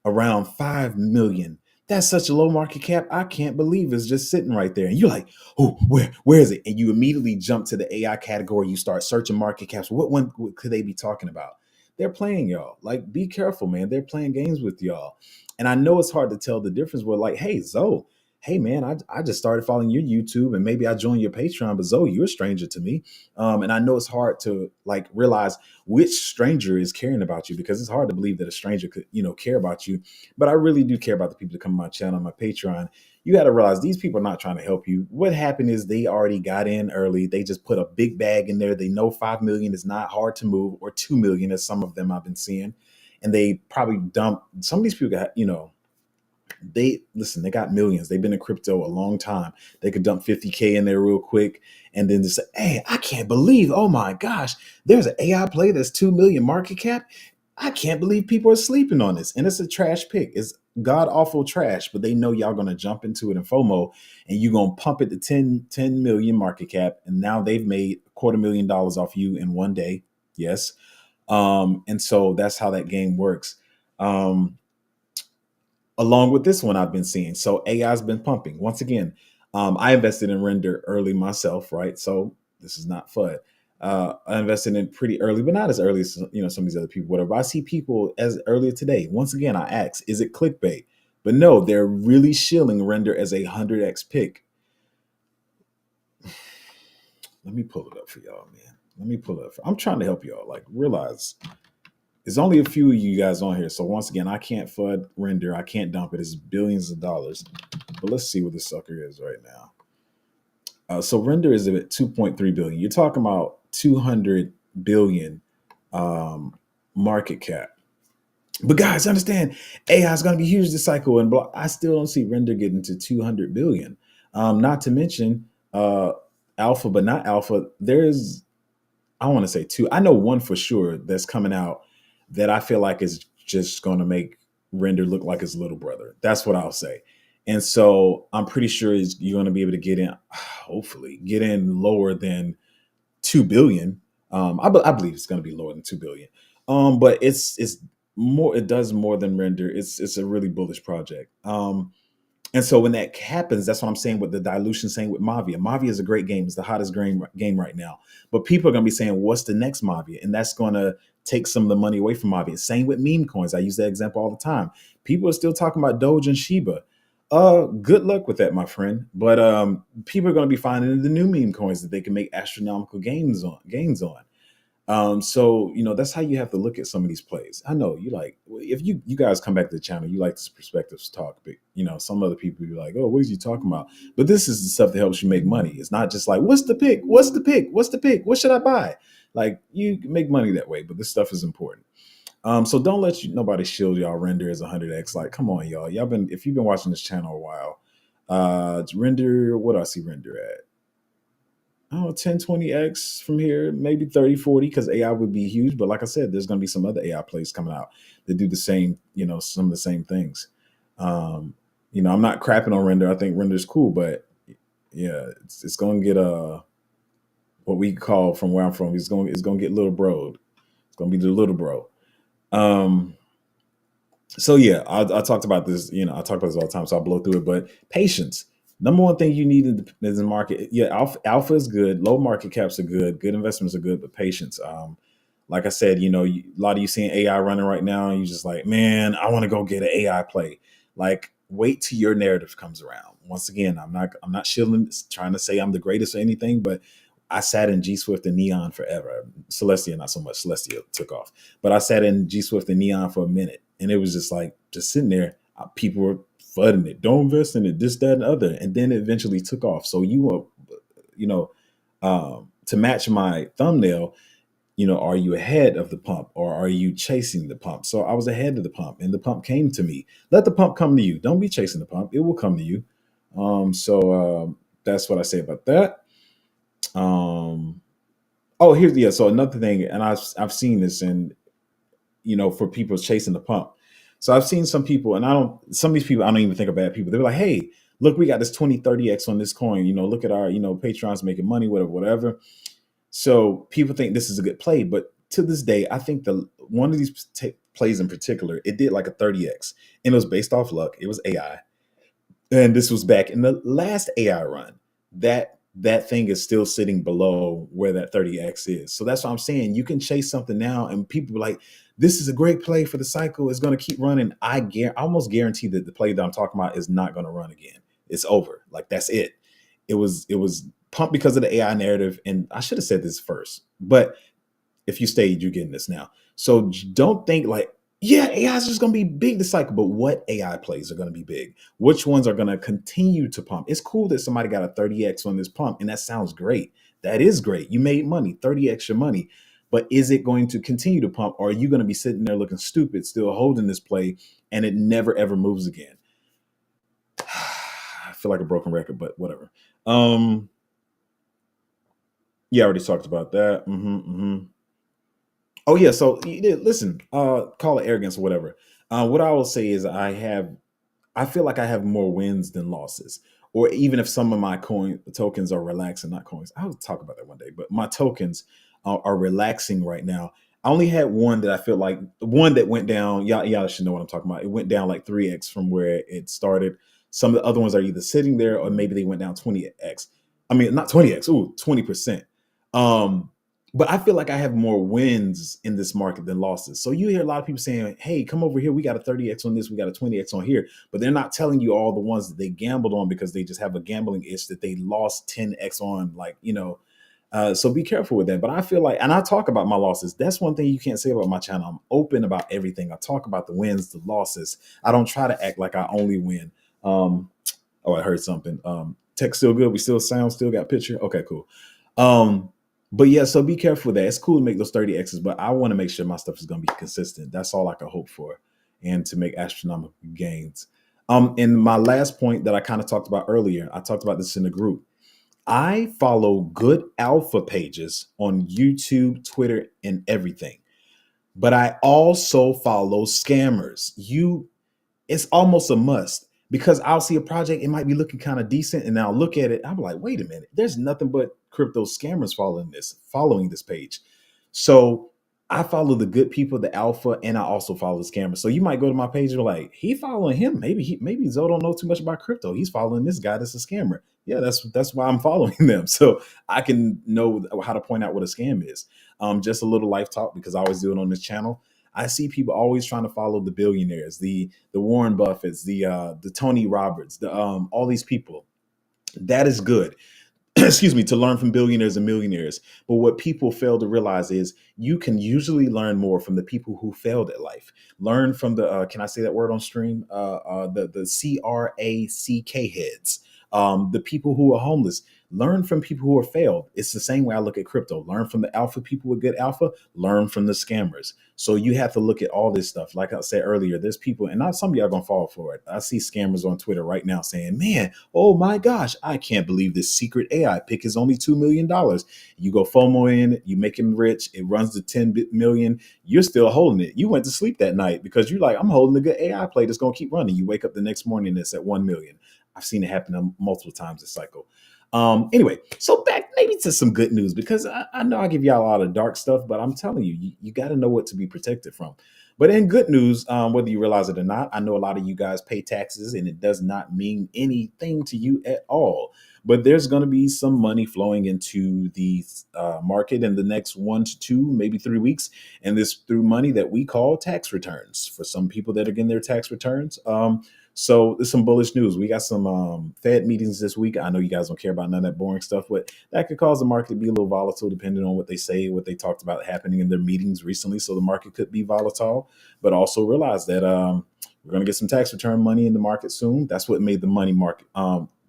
around 5 million. That's such a low market cap. I can't believe it's just sitting right there. And you're like, oh, where is it? And you immediately jump to the AI category. You start searching market caps. What one could they be talking about? They're playing y'all. Like, be careful, man. They're playing games with y'all. And I know it's hard to tell the difference. We're like, hey, Zoe, hey, man, I just started following your YouTube and maybe I joined your Patreon, but Zoe, you're a stranger to me. And I know it's hard to like realize which stranger is caring about you, because it's hard to believe that a stranger could, care about you. But I really do care about the people that come to my channel, my Patreon. You got to realize these people are not trying to help you. What happened is they already got in early. They just put a big bag in there. They know 5 million is not hard to move, or 2 million, as some of them I've been seeing. And they probably dump some of these people got, they got millions. They've been in crypto a long time. They could dump 50K in there real quick and then just say, hey, I can't believe, oh my gosh, there's an AI play that's 2 million market cap. I can't believe people are sleeping on this. And it's a trash pick. It's god awful trash, but they know y'all gonna jump into it in FOMO, and you're gonna pump it to 10 million market cap. And now they've made $250,000 off you in one day. Yes. And so that's how that game works. Along with this one I've been seeing. So AI's been pumping. Once again, I invested in Render early myself, right? So this is not FUD. I invested in pretty early, but not as early as some of these other people, whatever. I see people as earlier today. Once again, I ask, is it clickbait? But no, they're really shilling Render as a 100x pick. Let me pull it up for y'all, man. Let me pull it up. I'm trying to help y'all. Like, realize there's only a few of you guys on here. So once again, I can't FUD Render. I can't dump it. It's billions of dollars. But let's see what this sucker is right now. So Render is at 2.3 billion. You're talking about 200 billion market cap. But guys, understand, AI is going to be huge this cycle, and I still don't see Render getting to 200 billion. Not to mention Alpha, but not Alpha. There's, I want to say two. I know one for sure that's coming out that I feel like is just going to make Render look like his little brother. That's what I'll say. And so I'm pretty sure you're going to be able to get in, hopefully, get in lower than 2 billion. I believe it's going to be lower than 2 billion. But it's more. It does more than Render. It's a really bullish project. And so when that happens, that's what I'm saying with the dilution, saying with Mavia. Mavia is a great game. It's the hottest game right now. But people are going to be saying, what's the next Mavia? And that's going to take some of the money away from Mavia. Same with meme coins. I use that example all the time. People are still talking about Doge and Shiba. Good luck with that, my friend. But people are going to be finding the new meme coins that they can make astronomical gains on. So that's how you have to look at some of these plays. I know you like, if you guys come back to the channel, you like this perspectives talk, but some other people be like, oh, what is you talking about? But this is the stuff that helps you make money. It's not just like, what's the pick? What's the pick? What's the pick? What should I buy? Like, you can make money that way, but this stuff is important. So don't let nobody shield y'all Render as 100x. Like, come on, y'all. If you've been watching this channel a while, Render, what do I see Render at? Oh, 10, 20x from here, maybe 30, 40, because AI would be huge. But like I said, there's going to be some other AI plays coming out that do the same, some of the same things. I'm not crapping on Render. I think Render is cool, but yeah, it's going to get what we call, from where I'm from, it's going to get little bro. It's going to be the little bro. So yeah, I talked about this, I talk about this all the time, so I'll blow through it, but patience. Number one thing you need in the market, yeah, alpha is good, low market caps are good investments are good, but patience. Like I said, a lot of you seeing AI running right now, and you just like, man, I want to go get an AI play. Like, wait till your narrative comes around. Once again, I'm not shilling, trying to say I'm the greatest or anything, but I sat in G Swift and Neon forever. Celestia, not so much. Celestia took off, but I sat in G Swift and Neon for a minute, and it was just like, just sitting there. People were flooding it. Don't invest in it. This, that, and other, and then it eventually took off. So to match my thumbnail, Are you ahead of the pump or are you chasing the pump? So I was ahead of the pump and the pump came to me. Let the pump come to you. Don't be chasing the pump. It will come to you. That's what I say about that. Um, oh, here's yeah. So another thing, and I've seen this, and for people chasing the pump. So I've seen some people, and some of these people I don't even think are bad people. They're like, hey, look, we got this 20-30x on this coin. Look at our, Patreon's making money, whatever, whatever. So people think this is a good play, but to this day, I think the one of these plays in particular, it did like a 30x, and it was based off luck. It was AI, and this was back in the last AI run. That thing is still sitting below where that 30x is. So that's what I'm saying. You can chase something now, and people are like, "This is a great play for the cycle. It's going to keep running." I almost guarantee that the play that I'm talking about is not going to run again. It's over. Like that's it. It was pumped because of the AI narrative, and I should have said this first, but if you stayed, you're getting this now. So don't think like, yeah, AI is just going to be big this cycle, but what AI plays are going to be big? Which ones are going to continue to pump? It's cool that somebody got a 30x on this pump, and that sounds great. That is great. You made money, 30x your money. But is it going to continue to pump, or are you going to be sitting there looking stupid, still holding this play, and it never ever moves again? I feel like a broken record, but whatever. Yeah, I already talked about that. Oh yeah, so listen, call it arrogance or whatever. What I will say is I feel like I have more wins than losses. Or even if some of my coin tokens are relaxing, not coins. I'll talk about that one day, but my tokens are relaxing right now. I only had one that I feel like one that went down. Y'all should know what I'm talking about. It went down like 3x from where it started. Some of the other ones are either sitting there or maybe they went down 20x. I mean, not 20x, 20%. Um, but I feel like I have more wins in this market than losses. So you hear a lot of people saying, hey, come over here. We got a 30x on this. We got a 20x on here. But they're not telling you all the ones that they gambled on because they just have a gambling itch that they lost 10x on. So be careful with that. But I feel like, and I talk about my losses. That's one thing you can't say about my channel. I'm open about everything. I talk about the wins, the losses. I don't try to act like I only win. Oh, I heard something. Tech still good. We still sound, still got picture. Okay, cool. But yeah, so be careful with that. It's cool to make those 30x's, but I want to make sure my stuff is going to be consistent. That's all I can hope for, and to make astronomical gains. And my last point that I kind of talked about earlier, I talked about this in the group. I follow good alpha pages on YouTube, Twitter, and everything. But I also follow scammers. It's almost a must because I'll see a project, it might be looking kind of decent, and I'll look at it, I'm like, wait a minute, there's nothing but crypto scammers following this page. So I follow the good people, the alpha, and I also follow the scammers. So you might go to my page and be like, he following him. Maybe Zoe don't know too much about crypto. He's following this guy that's a scammer. Yeah, that's why I'm following them. So I can know how to point out what a scam is. Just a little life talk because I always do it on this channel. I see people always trying to follow the billionaires, the Warren Buffetts, the Tony Roberts, all these people. That is good. Excuse me, to learn from billionaires and millionaires. But what people fail to realize is you can usually learn more from the people who failed at life. Learn from can I say that word on stream? The CRACK heads, the people who are homeless. Learn from people who are failed. It's the same way I look at crypto. Learn from the alpha people with good alpha. Learn from the scammers. So you have to look at all this stuff. Like I said earlier, there's people, and not some of y'all gonna fall for it. I see scammers on Twitter right now saying, man, oh my gosh, I can't believe this secret AI pick is only $2 million. You go FOMO in it, you make him rich, it runs to 10 million, you're still holding it. You went to sleep that night because you're like, I'm holding a good AI play that's gonna keep running. You wake up the next morning and it's at 1 million. I've seen it happen multiple times this cycle. Anyway, so back maybe to some good news because I know I give y'all a lot of dark stuff, but I'm telling you got to know what to be protected from. But in good news, whether you realize it or not, I know a lot of you guys pay taxes and it does not mean anything to you at all. But there's going to be some money flowing into the market in the next 1 to 2, maybe 3 weeks. And this through money that we call tax returns for some people that are getting their tax returns. So there's some bullish news. We got some Fed meetings this week. I know you guys don't care about none of that boring stuff, but that could cause the market to be a little volatile depending on what they say, what they talked about happening in their meetings recently. So the market could be volatile, but also realize that we're going to get some tax return money in the market soon. That's what made the money market,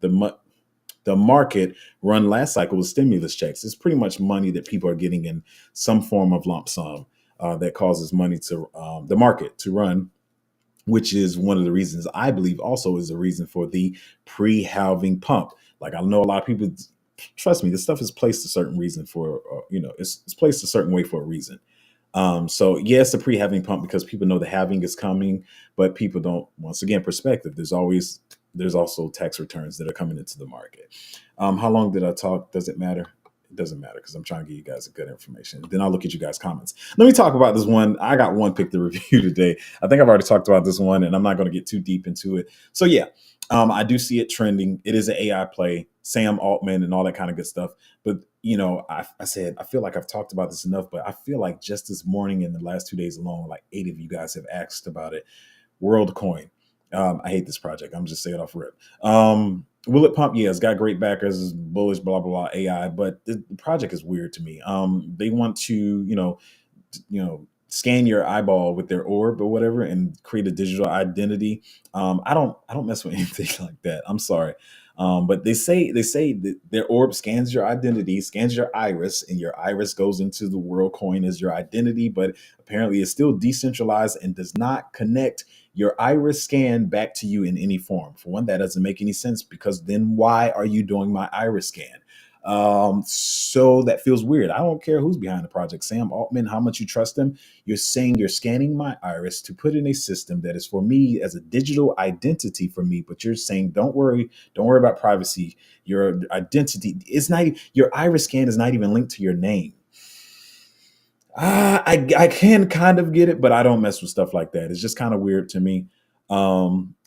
the the market run last cycle with stimulus checks. It's pretty much money that people are getting in some form of lump sum that causes money to the market to run, which is one of the reasons I believe also is the reason for the pre-halving pump. Like I know a lot of people, trust me, this stuff is placed a certain reason for, it's placed a certain way for a reason. So yes, the pre-halving pump because people know the halving is coming, but people don't. Once again, perspective. There's also tax returns that are coming into the market. How long did I talk? Does it matter? It doesn't matter because I'm trying to give you guys a good information. Then I'll look at you guys' comments. Let me talk about this one. I got one pick to review today. I think I've already talked about this one, and I'm not going to get too deep into it. So yeah, I do see it trending. It is an AI play, Sam Altman, and all that kind of good stuff. But I said I feel like I've talked about this enough, but I feel like just this morning and the last 2 days alone, like 8 of you guys have asked about it. WorldCoin. I hate this project. I'm just saying it off rip. Will it pump? Yeah, it's got great backers, it's bullish, blah blah blah AI, but the project is weird to me. They want to, scan your eyeball with their orb or whatever and create a digital identity. I don't mess with anything like that. I'm sorry. But they say that their orb scans your identity, scans your iris, and your iris goes into the world coin as your identity. But apparently, it's still decentralized and does not connect your iris scan back to you in any form. For one, that doesn't make any sense because then why are you doing my iris scan? So that feels weird. I don't care who's behind the project, Sam Altman, how much you trust him. You're saying you're scanning my iris to put in a system that is for me as a digital identity for me, but you're saying don't worry about privacy. Your identity is not your iris scan is not even linked to your name. I can kind of get it, but I don't mess with stuff like that. It's just kind of weird to me.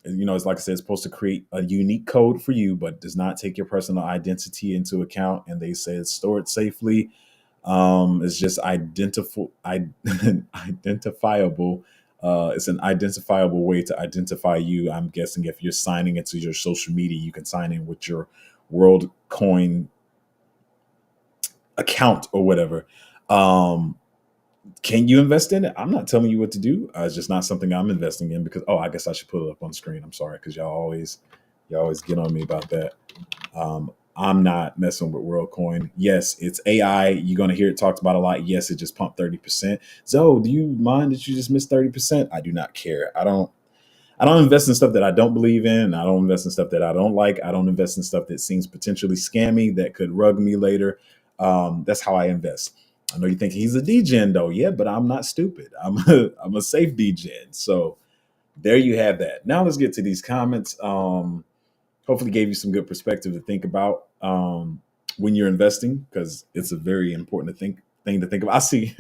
It's like I said, it's supposed to create a unique code for you, but does not take your personal identity into account. And they say it's stored safely. It's just identifiable. It's an identifiable way to identify you. I'm guessing if you're signing into your social media, you can sign in with your WorldCoin account or whatever. Can you invest in it? I'm not telling you what to do. It's just not something I'm investing in because I guess I should put it up on the screen. I'm sorry because y'all always get on me about that. I'm not messing with WorldCoin. Yes, it's AI. You're gonna hear it talked about a lot. Yes, it just pumped 30%. So, do you mind that you just missed 30%? I do not care. I don't invest in stuff that I don't believe in. I don't invest in stuff that I don't like. I don't invest in stuff that seems potentially scammy that could rug me later. That's how I invest. I know you think he's a degen though, yeah, but I'm not stupid. I'm a safe degen. So there you have that. Now let's get to these comments. Hopefully gave you some good perspective to think about when you're investing because it's a very important thing to think about. I see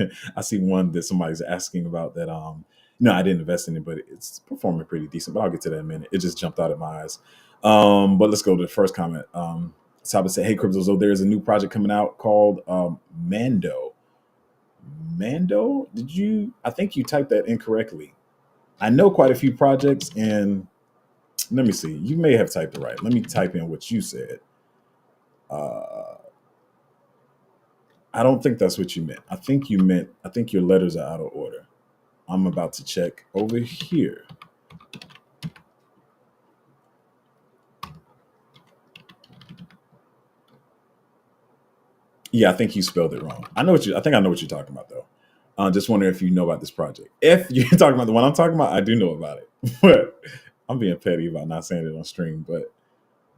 one that somebody's asking about that. No, I didn't invest in it, but it's performing pretty decent. But I'll get to that in a minute. It just jumped out at my eyes. But let's go to the first comment. Saba said, "Hey, Crypto, there is a new project coming out called Mando." Mando? Did you? I think you typed that incorrectly. I know quite a few projects, and let me see. You may have typed it right. Let me type in what you said. Uh, I don't think that's what you meant. I think you meant. I think your letters are out of order. I'm about to check over here. Yeah, I think you spelled it wrong. I think I know what you're talking about though. Just wondering if you know about this project. If you're talking about the one I'm talking about, I do know about it. But I'm being petty about not saying it on stream, but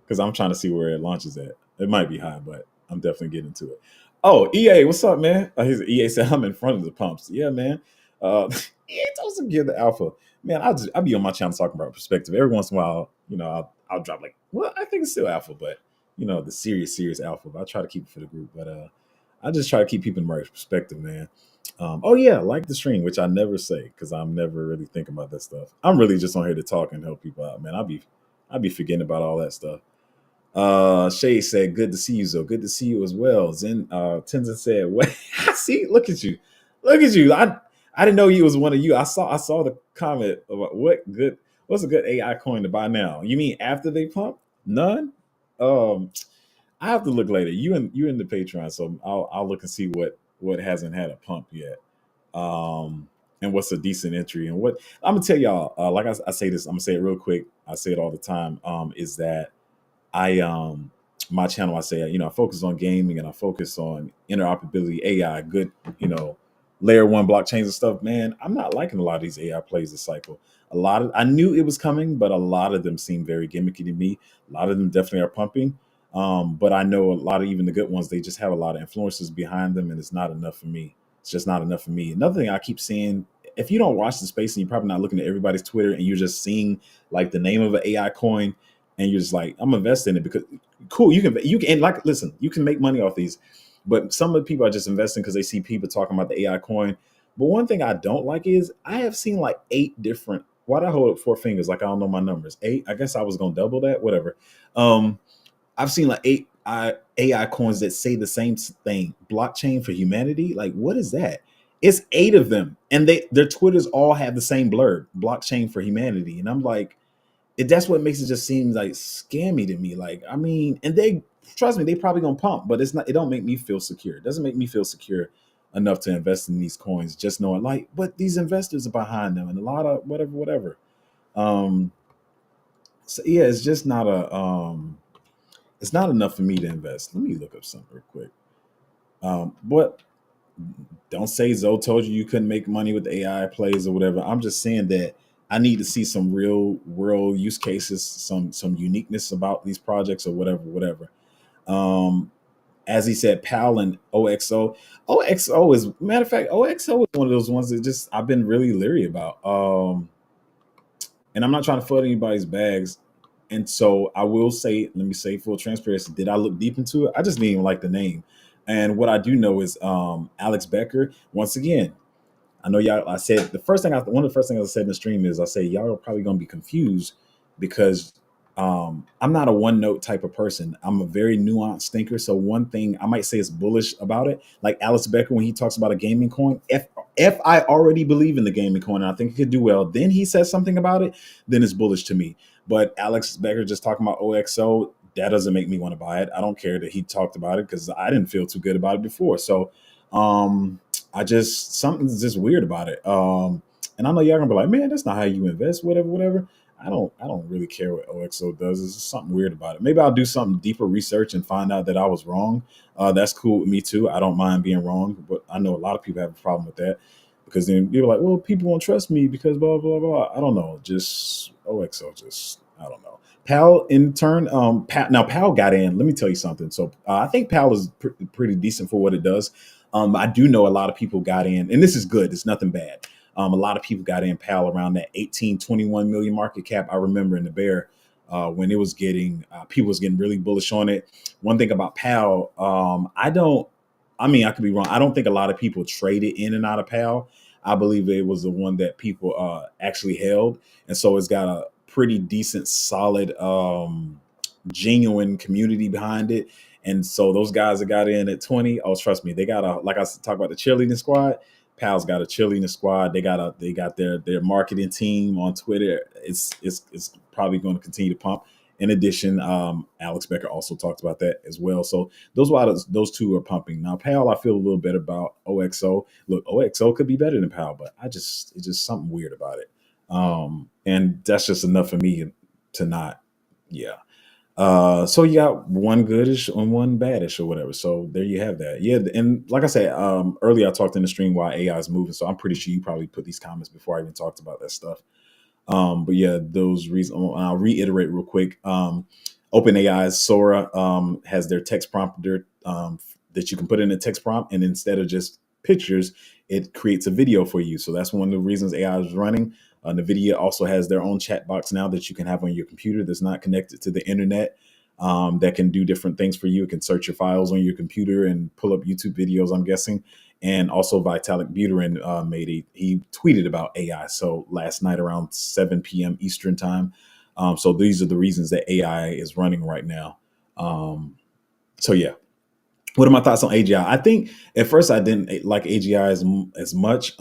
because I'm trying to see where it launches at. It might be high, but I'm definitely getting to it. Oh, EA, what's up, man? EA said I'm in front of the pumps. Yeah, man. EA told us to give the alpha. Man, I'll be on my channel talking about perspective. Every once in a while, I'll drop like, well, I think it's still alpha, but the serious alpha. But I try to keep it for the group. But I just try to keep people in the right perspective, man. Oh yeah, like the stream, which I never say because I'm never really thinking about that stuff. I'm really just on here to talk and help people out, man. I'll be forgetting about all that stuff. Shay said, "Good to see you, Zo. Good to see you as well." Zen Tenzin said, "What? See, look at you, look at you. I didn't know you was one of you. I saw the comment about what's a good AI coin to buy now. You mean after they pump? None. Um, I have to look later. You in the Patreon, so I'll look and see what hasn't had a pump yet. And what's a decent entry and what I'm gonna tell y'all. Like I say this, I'm gonna say it real quick. I say it all the time. Is that I my channel, I say, I focus on gaming and I focus on interoperability, AI, good, you know, layer one blockchains and stuff. Man, I'm not liking a lot of these AI plays this cycle. A lot of I knew it was coming, but a lot of them seem very gimmicky to me. A lot of them definitely are pumping. But I know a lot of even the good ones, they just have a lot of influences behind them, and it's not enough for me. It's just not enough for me. Another thing I keep seeing, if you don't watch the space and you're probably not looking at everybody's Twitter and you're just seeing like the name of an AI coin and you're just like, I'm investing in it because cool, you can and like listen, you can make money off these, but some of the people are just investing because they see people talking about the AI coin. But one thing I don't like is I have seen like 8 different. Why'd I hold up 4 fingers? Like I don't know my numbers. Eight. I guess I was gonna double that. Whatever. Um, I've seen like AI coins that say the same thing. Blockchain for humanity. Like what is that? It's 8 of them, and their Twitters all have the same blurb. Blockchain for humanity, and I'm like, that's what makes it just seem like scammy to me. Like, I mean, and they trust me, they probably gonna pump, but it's not. It don't make me feel secure. It doesn't make me feel secure enough to invest in these coins. Just knowing, like, but these investors are behind them, and a lot of whatever. Um, so yeah, it's just not a. It's not enough for me to invest. Let me look up something real quick. But don't say Zoe told you couldn't make money with AI plays or whatever. I'm just saying that I need to see some real world use cases, some uniqueness about these projects or whatever. Um, as he said, PAL and OXO. OXO is matter of fact, OXO is one of those ones that just I've been really leery about. And I'm not trying to flood anybody's bags. And so I will say, let me say full transparency, did I look deep into it? I just didn't even like the name. And what I do know is Alex Becker, once again, I know y'all. I said one of the first things I said in the stream is I say y'all are probably gonna be confused because I'm not a one note type of person. I'm a very nuanced thinker. So one thing I might say is bullish about it, like Alex Becker when he talks about a gaming coin. If I already believe in the gaming coin and I think it could do well, then he says something about it, then it's bullish to me. But Alex Becker just talking about OXO, that doesn't make me want to buy it. I don't care that he talked about it because I didn't feel too good about it before. So I just something's just weird about it. And I know y'all gonna be like, man, that's not how you invest, whatever. I don't really care what OXO does. There's just something weird about it. Maybe I'll do something deeper research and find out that I was wrong. That's cool with me too. I don't mind being wrong, but I know a lot of people have a problem with that because then people are like, well, people won't trust me because blah blah blah. I don't know. Just OXO, just I don't know. Pal in turn, now Pal got in. Let me tell you something. So I think Pal is pretty decent for what it does. I do know a lot of people got in, and this is good. It's nothing bad. A lot of people got in PAL around that 18-21 million market cap. I remember in the bear when it was getting people was getting really bullish on it. One thing about PAL, I don't. I mean, I could be wrong. I don't think a lot of people traded in and out of PAL. I believe it was the one that people actually held, and so it's got a pretty decent, solid, genuine community behind it. And so those guys that got in at 20, oh, trust me, they got a like I talked about the cheerleading squad. Pal's got a cheerleading squad. They got their marketing team on Twitter. It's probably going to continue to pump. In addition, Alex Becker also talked about that as well. So those two are pumping. Now Pal, I feel a little bit about OXO. Look, OXO could be better than Pal, but it's just something weird about it. And that's just enough for me to not, yeah. So you got one goodish and one badish or whatever. So there you have that. Yeah, and like I said earlier, I talked in the stream why AI is moving. So I'm pretty sure you probably put these comments before I even talked about that stuff. But yeah, those reasons. I'll reiterate real quick. OpenAI's Sora has their text prompter that you can put in a text prompt, and instead of just pictures, it creates a video for you. So that's one of the reasons AI is running. NVIDIA also has their own chat box now that you can have on your computer that's not connected to the internet. That can do different things for you. It can search your files on your computer and pull up YouTube videos, I'm guessing. And also Vitalik Buterin he tweeted about AI. So last night around 7 p.m. Eastern time. So these are the reasons that AI is running right now. Um, so yeah, what are my thoughts on AGI? I think at first I didn't like AGI as much.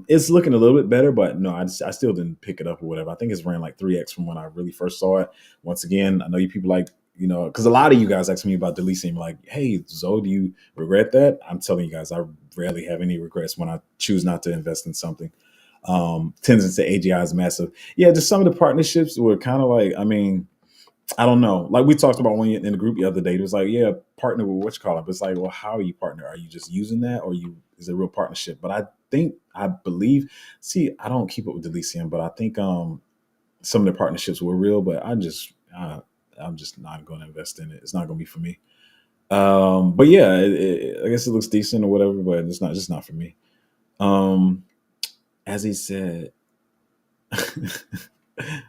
It's looking a little bit better, but no, I still didn't pick it up or whatever. I think it's ran like 3x from when I really first saw it. Once again, I know you people like, because a lot of you guys ask me about deleting, like, hey, Zoe, do you regret that? I'm telling you guys, I rarely have any regrets when I choose not to invest in something. Tendency to AGI is massive. Yeah, just some of the partnerships were kind of like, I mean, I don't know. Like we talked about when in the group the other day, it was like, yeah, partner with what you call it. But it's like, well, how are you partner? Are you just using that, or you is it a real partnership? But I believe. See, I don't keep up with Delicium, but I think some of the partnerships were real. But I'm just not going to invest in it. It's not going to be for me. But yeah, I guess it looks decent or whatever, but it's not just not for me. Um, as he said,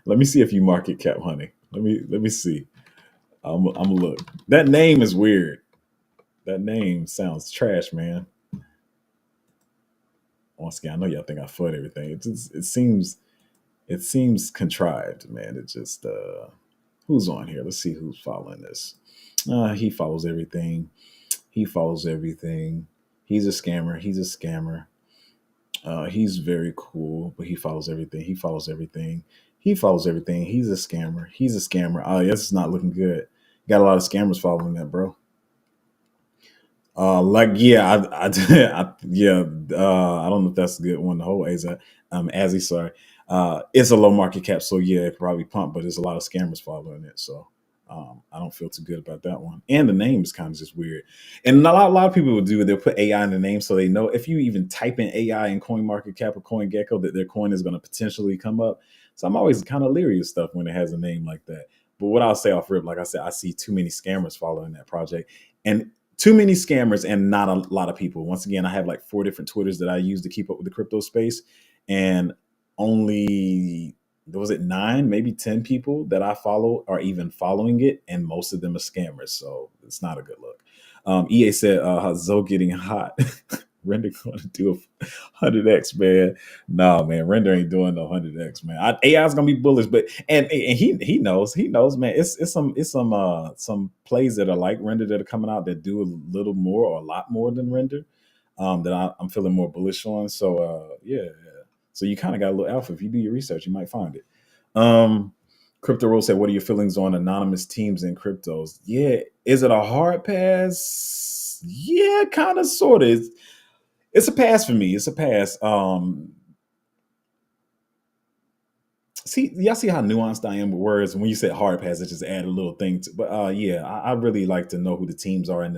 let me see if you market cap, honey. Let me see. I'm look. That name is weird. That name sounds trash, man. Once again, I know y'all think I flood everything. It seems contrived, man. It just who's on here? Let's see who's following this. He follows everything. He follows everything. He's a scammer. He's a scammer. He's very cool, but he follows everything. He follows everything. He follows everything. He's a scammer. He's a scammer. Oh, this is not looking good. Got a lot of scammers following that, bro. Like yeah, yeah. I don't know if that's a good one to hold. As he sorry, it's a low market cap, so yeah, it could probably pump, but there's a lot of scammers following it, so I don't feel too good about that one. And the name is kind of just weird. And a lot of people will do they'll put AI in the name so they know if you even type in AI in Coin Market Cap or Coin Gecko that their coin is going to potentially come up. So I'm always kind of leery of stuff when it has a name like that. But what I'll say off rip, like I said, I see too many scammers following that project. And too many scammers and not a lot of people. Once again, I have like 4 different Twitters that I use to keep up with the crypto space, and only was it 9, maybe 10 people that I follow are even following it, and most of them are scammers. So it's not a good look. EA said, Zoe getting hot. Render going to do a 100x, man. No, man, Render ain't doing no 100x, man. AI's gonna be bullish, but and he knows, man. It's some plays that are like Render that are coming out that do a little more or a lot more than Render. That I'm feeling more bullish on. So yeah. So you kind of got a little alpha. If you do your research, you might find it. Um, Crypto Rose said, "What are your feelings on anonymous teams in cryptos?" Yeah, is it a hard pass? Yeah, kind of, sort of. It's a pass for me. It's a pass. See, y'all see how nuanced I am with words. When you said hard pass, it just add a little thing. But yeah, I really like to know who the teams are and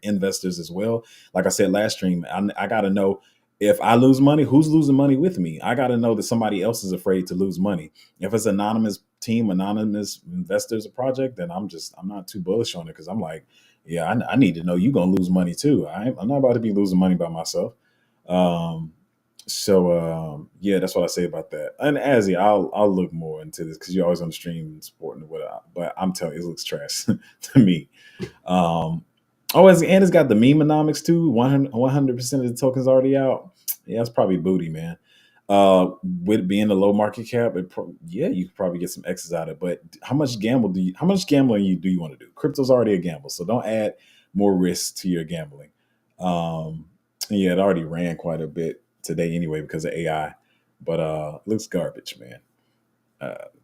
investors as well. Like I said last stream, I got to know if I lose money, who's losing money with me. I got to know that somebody else is afraid to lose money. If it's anonymous team, anonymous investors, a project, then I'm not too bullish on it because I'm like, yeah, I need to know you're gonna lose money too. I'm not about to be losing money by myself. Um, yeah, that's what I say about that. And Azzy, I'll look more into this because you're always on the stream and supporting it, whatever. But I'm telling you, it looks trash to me. Um, and it's got the memeonomics too. 100% of the tokens already out. Yeah, it's probably booty, man. With it being a low market cap, yeah, you could probably get some X's out of it. But how much gambling do you want to do? Crypto's already a gamble, so don't add more risk to your gambling. Um, yeah, it already ran quite a bit today anyway because of AI. But it looks garbage, man.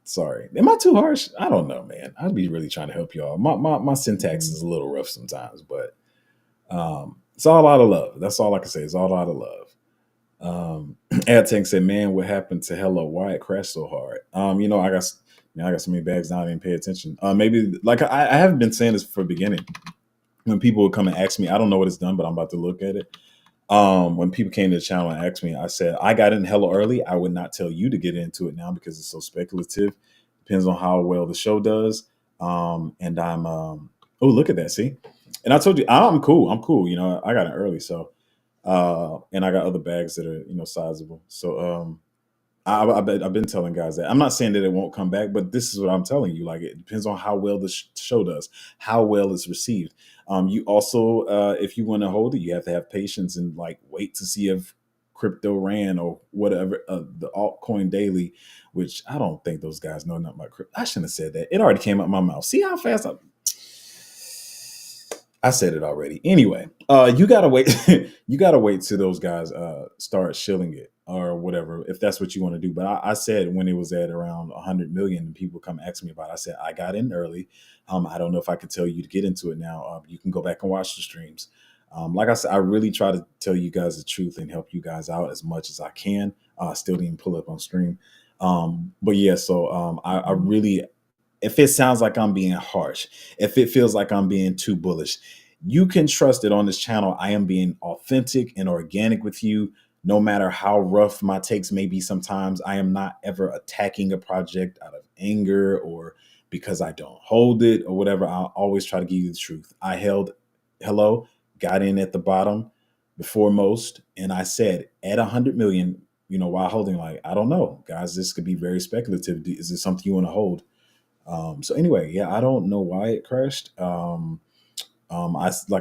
Sorry. Am I too harsh? I don't know, man. I'd be really trying to help y'all. My syntax is a little rough sometimes, but it's all out of love. That's all I can say. It's all out of love. AdTank said, "Man, what happened to Hello? Why it crashed so hard?" I got so many bags now I didn't pay attention. Maybe like I haven't been saying this for the beginning. When people would come and ask me, I don't know what it's done, but I'm about to look at it. When people came to the channel and asked me, I said I got in hella early. I would not tell you to get into it now because it's so speculative. Depends on how well the show does. And I'm oh, look at that, see? And I told you I'm cool. I'm cool. I got in early, so and I got other bags that are sizable. So I've been telling guys that I'm not saying that it won't come back, but this is what I'm telling you. Like it depends on how well the show does, how well it's received. You also, if you want to hold it, you have to have patience and like wait to see if crypto ran or whatever the altcoin daily, which I don't think those guys know nothing about crypto. I shouldn't have said that. It already came out my mouth. See how fast I said it already. Anyway, you gotta wait. You gotta wait till those guys start shilling it or whatever, if that's what you want to do. But I said when it was at around 100 million, and people come ask me about it, I said I got in early. I don't know if I could tell you to get into it now. You can go back and watch the streams. Like I said, I really try to tell you guys the truth and help you guys out as much as I can. Still didn't pull up on stream. But yeah, so I really if it sounds like I'm being harsh, if it feels like I'm being too bullish, you can trust that on this channel, I am being authentic and organic with you. No matter how rough my takes may be sometimes, I am not ever attacking a project out of anger or because I don't hold it or whatever. I'll always try to give you the truth. I held, hello, got in at the bottom before most, and I said at 100 million, while holding, like, I don't know, guys, this could be very speculative. Is this something you want to hold? So anyway, yeah, I don't know why it crashed. Like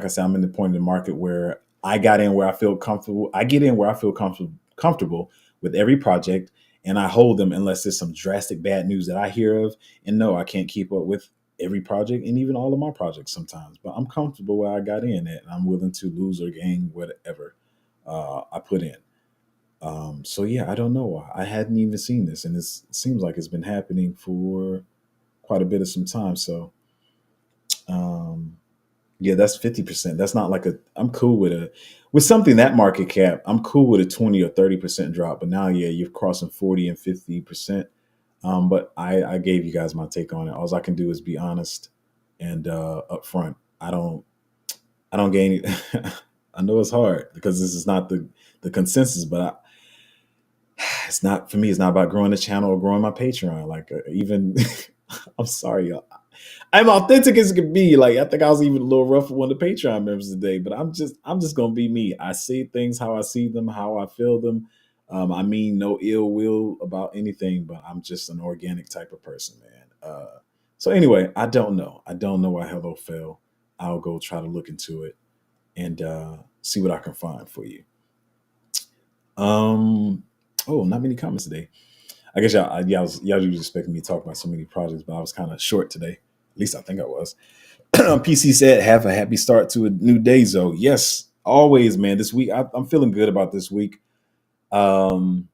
I said, I'm in the point in the market where I got in where I feel comfortable. I get in where I feel comfortable with every project, and I hold them unless there's some drastic bad news that I hear of. And no, I can't keep up with every project and even all of my projects sometimes. But I'm comfortable where I got in at, and I'm willing to lose or gain whatever I put in. So yeah, I don't know why. I hadn't even seen this, and it seems like it's been happening for quite a bit of some time. So um, yeah, that's 50%. That's not like I'm cool with something that market cap. I'm cool with a 20 or 30% drop. But now, yeah, you're crossing 40 and 50%. But I gave you guys my take on it. All I can do is be honest and upfront. I don't gain it. I know it's hard because this is not the consensus, but it's not for me. It's not about growing the channel or growing my Patreon. Like even, I'm sorry, y'all. I'm authentic as it can be. Like I think I was even a little rough with one of the Patreon members today, but I'm just gonna be me. I see things how I see them, how I feel them. I mean no ill will about anything, but I'm just an organic type of person, man. So anyway, I don't know. I don't know why Hello fell. I'll go try to look into it and see what I can find for you. Um, oh, not many comments today. I guess y'all usually expecting me to talk about so many projects, but I was kind of short today. At least I think I was. PC said, "Have a happy start to a new day, Zoe." Yes, always, man. This week, I'm feeling good about this week. Um,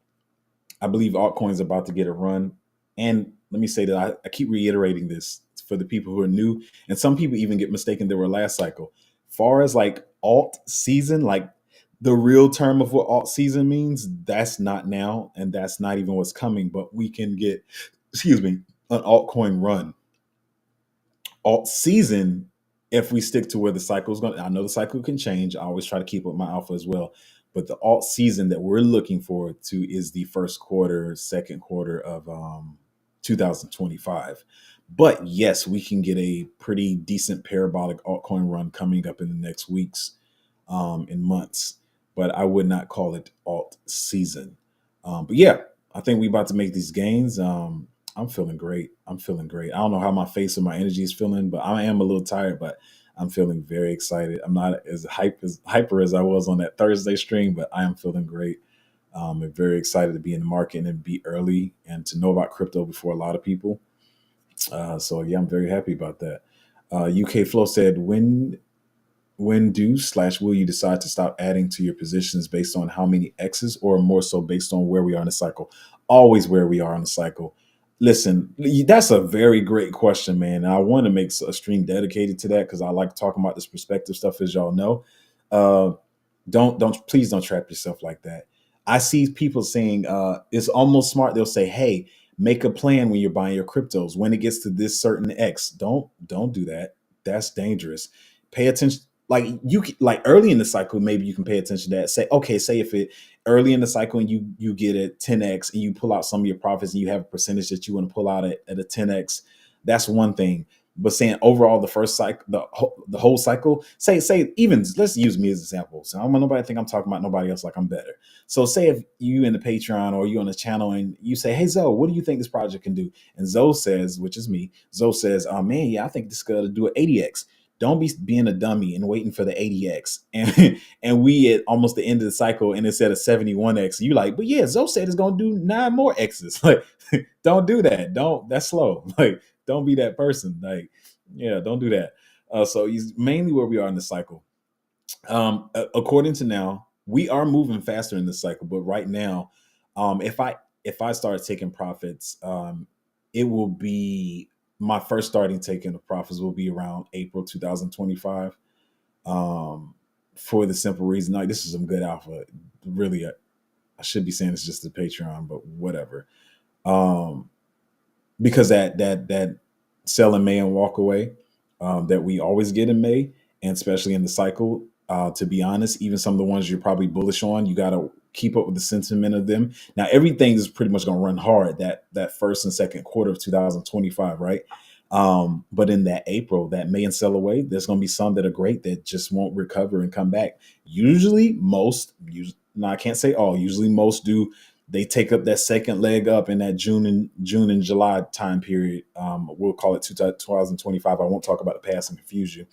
I believe altcoins are about to get a run. And let me say that I keep reiterating this for the people who are new, and some people even get mistaken they were last cycle. Far as like alt season, like the real term of what alt season means, that's not now, and that's not even what's coming. But we can get, excuse me, an altcoin run alt season if we stick to where the cycle is going. I know the cycle can change. I always try to keep up my alpha as well. But the alt season that we're looking forward to is the first quarter, second quarter of 2025. But yes, we can get a pretty decent parabolic altcoin run coming up in the next weeks and months. But I would not call it alt season. But yeah, I think we about to make these gains. I'm feeling great. I'm feeling great. I don't know how my face or my energy is feeling, but I am a little tired, but I'm feeling very excited. I'm not as hyper as I was on that Thursday stream, but I am feeling great. I'm very excited to be in the market and be early and to know about crypto before a lot of people. So yeah, I'm very happy about that. UK Flow said, when do/will you decide to stop adding to your positions based on how many X's or more so based on where we are in the cycle? Always where we are in the cycle. Listen, that's a very great question, man. And I want to make a stream dedicated to that because I like talking about this perspective stuff, as y'all know. Uh, please don't trap yourself like that. I see people saying it's almost smart. They'll say, "Hey, make a plan when you're buying your cryptos. When it gets to this certain X, don't do that. That's dangerous. Pay attention. Like early in the cycle, maybe you can pay attention to that. Say, okay, say if it early in the cycle and you get a 10x and you pull out some of your profits and you have a percentage that you want to pull out at a 10x, that's one thing. But saying overall the first cycle, the whole cycle, say even let's use me as an example. So I don't want nobody to think I'm talking about nobody else like I'm better. So say if you in the Patreon or you on the channel and you say, "Hey Zoe, what do you think this project can do?" And Zoe says, which is me, Zoe says, "Oh man, yeah, I think this could do an 80x." Don't be being a dummy and waiting for the 80x. And we at almost the end of the cycle and it's at a 71x. You like, but yeah, Zoe said it's gonna do 9 more X's. Like, don't do that. That's slow. Like, don't be that person. Like, yeah, don't do that. So he's mainly where we are in the cycle. According to now, we are moving faster in the cycle, but right now, if I start taking profits, it will be my first starting taking of profits will be around April 2025. For the simple reason, like this is some good alpha. Really, I should be saying it's just the Patreon, but whatever. Because that sell in May and walk away that we always get in May, and especially in the cycle. To be honest, even some of the ones you're probably bullish on, you got to keep up with the sentiment of them. Now, everything is pretty much going to run hard that first and second quarter of 2025, right? But in that April, that May and sell away, there's going to be some that are great that just won't recover and come back. No, I can't say all. Usually, most do. They take up that second leg up in that June and July time period. We'll call it 2025. I won't talk about the past and confuse you.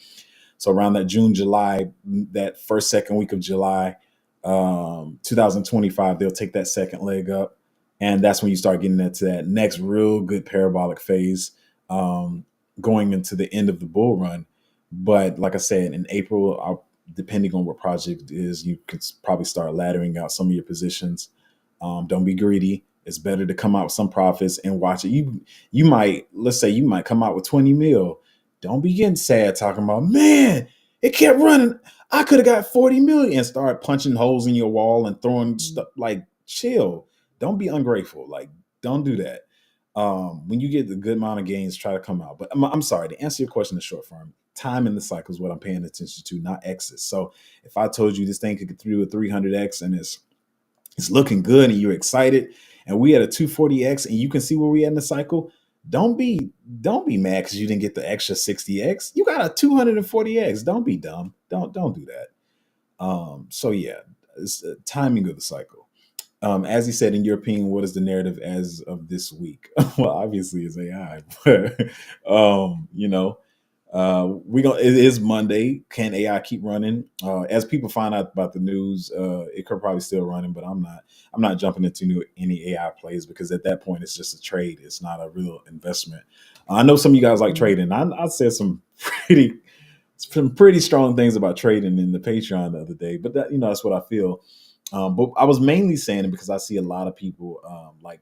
So around that June, July, that first, second week of July, 2025, they'll take that second leg up. And that's when you start getting into that next real good parabolic phase, going into the end of the bull run. But like I said, in April, depending on what project it is, you can probably start laddering out some of your positions. Don't be greedy. It's better to come out with some profits and watch it. You might, let's say you might come out with 20 mil. Don't be getting sad talking about, man, it kept running. I could have got 40 million, and start punching holes in your wall and throwing stuff. Like, chill. Don't be ungrateful. Like, don't do that. When you get the good amount of gains, try to come out. But I'm sorry, to answer your question in short form, time in the cycle is what I'm paying attention to, not exits. So if I told you this thing could get through a 300x and it's looking good and you're excited, and we at a 240x and you can see where we at in the cycle, don't be mad because you didn't get the extra 60x. You got a 240x. Don't be dumb. Don't do that. So yeah, it's the timing of the cycle. As he said, in your opinion, what is the narrative as of this week? Well, obviously it's AI, but it is Monday. Can AI keep running? As people find out about the news, it could probably still running, but I'm not jumping into any AI plays, because at that point it's just a trade. It's not a real investment. I know some of you guys like trading. I said some pretty strong things about trading in the Patreon the other day, but that's what I feel. But I was mainly saying it because I see a lot of people like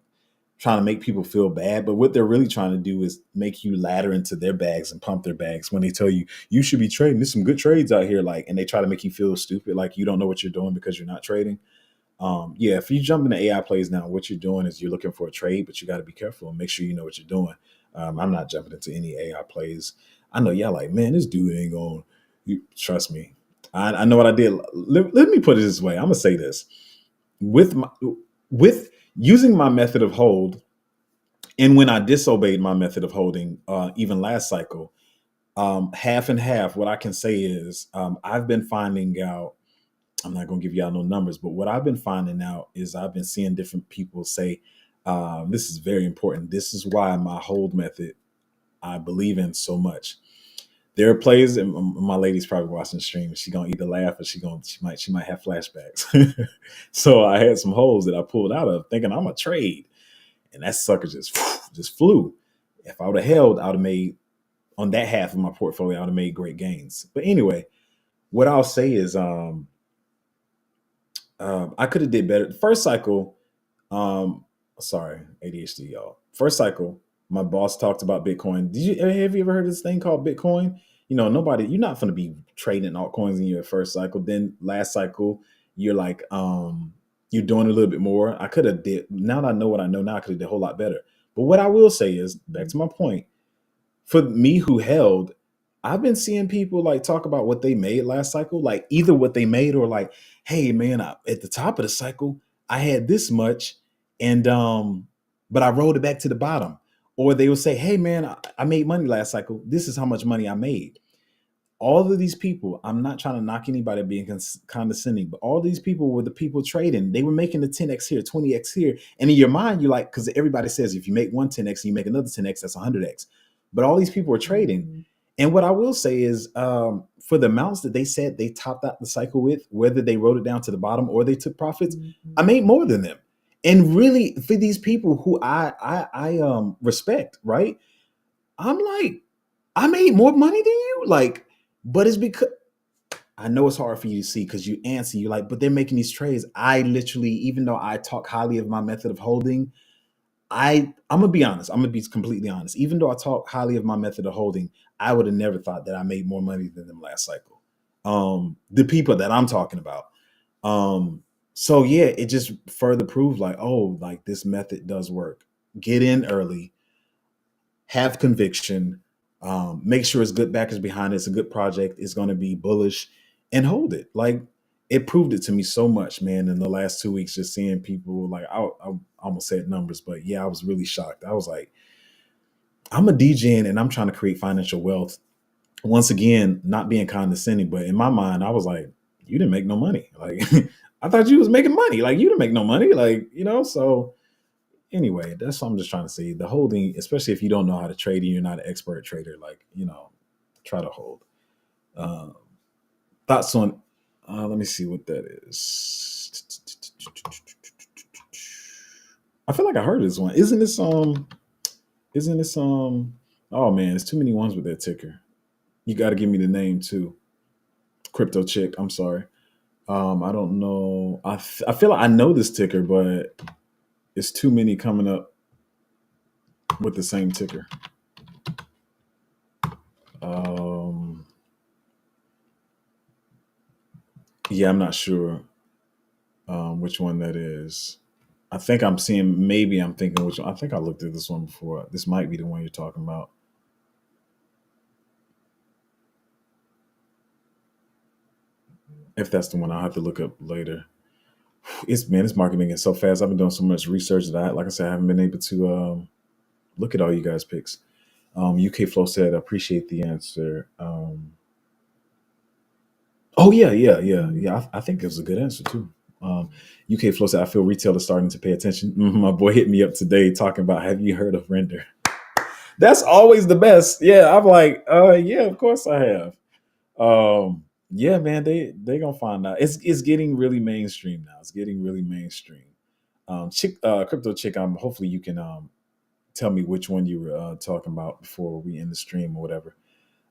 trying to make people feel bad, but what they're really trying to do is make you ladder into their bags and pump their bags when they tell you you should be trading. There's some good trades out here, like, and they try to make you feel stupid, like you don't know what you're doing because you're not trading. Yeah, if you jump into AI plays now, what you're doing is you're looking for a trade, but you got to be careful and make sure you know what you're doing. I'm not jumping into any AI plays. I know y'all like, man, this dude ain't going. You trust me. I know what I did. Let me put it this way. I'm gonna say this with using my method of hold, and when I disobeyed my method of holding, even last cycle, half and half. What I can say is, I've been finding out. I'm not going to give y'all no numbers, but what I've been finding out is I've been seeing different people say, this is very important. This is why my hold method I believe in so much. There are plays, and my lady's probably watching the stream. She gonna either laugh or she might have flashbacks. So I had some holes that I pulled out of, thinking I'm a trade, and that sucker just flew. If I would have held, I would have made on that half of my portfolio. I would have made great gains. But anyway, what I'll say is, I could have did better. First cycle, sorry, ADHD, y'all. First cycle, my boss talked about Bitcoin. Have you ever heard of this thing called Bitcoin? You're not going to be trading altcoins in your first cycle. Then last cycle, you're like, you're doing a little bit more. I could have did, now that I know what I know now, I could have did a whole lot better. But what I will say is, back to my point, for me who held, I've been seeing people like talk about what they made last cycle, like either what they made or like, hey man, at the top of the cycle, I had this much, and but I rolled it back to the bottom. Or they will say, hey man, I made money last cycle. This is how much money I made. All of these people, I'm not trying to knock anybody being condescending, but all these people were the people trading. They were making the 10x here, 20x here. And in your mind, you're like, because everybody says if you make one 10x and you make another 10x, that's 100x. But all these people are trading. Mm-hmm. And what I will say is, for the amounts that they said they topped out the cycle with, whether they wrote it down to the bottom or they took profits, mm-hmm. I made more than them. And really, for these people who I respect, right? I'm like, I made more money than you, like, but it's because I know it's hard for you to see because you answer, you're like, but they're making these trades. I literally, even though I talk highly of my method of holding, I'm gonna be honest. I'm gonna be completely honest. Even though I talk highly of my method of holding, I would have never thought that I made more money than them last cycle. The people that I'm talking about. So yeah, it just further proves like, oh, like this method does work. Get in early. have conviction, make sure it's good backers behind it, it's a good project, it's going to be bullish, and hold it. Like, it proved it to me so much, man, in the last 2 weeks, just seeing people like, I almost said numbers, but yeah, I was really shocked. I was like, I'm a DJ and I'm trying to create financial wealth. Once again, not being condescending, but in my mind, I was like, you didn't make no money. Like, I thought you was making money. Like, you didn't make no money. Like, so anyway, that's what I'm just trying to say. The holding, especially if you don't know how to trade and you're not an expert trader, like, try to hold. Uh, Thoughts on, let me see what that is. I feel like I heard this one. Isn't this, oh man, it's too many ones with that ticker. You got to give me the name too. Crypto chick. I'm sorry. I don't know. I feel like I know this ticker, but it's too many coming up with the same ticker. Um, yeah, I'm not sure which one that is. I think I'm seeing. Maybe I'm thinking which one. I think I looked at this one before. This might be the one you're talking about. If that's the one, I'll have to look up later. It's marketing is so fast. I've been doing so much research that like I said, I haven't been able to look at all you guys' picks. UK Flow said, I appreciate the answer. Oh yeah, yeah, yeah, yeah. I think it was a good answer too. UK Flow said, I feel retailers starting to pay attention. My boy hit me up today talking about, have you heard of Render? That's always the best. Yeah, I'm like, yeah, of course I have. Yeah, man, they gonna find out. It's getting really mainstream now. It's getting really mainstream. Crypto chick. Hopefully you can tell me which one you were talking about before we end the stream or whatever.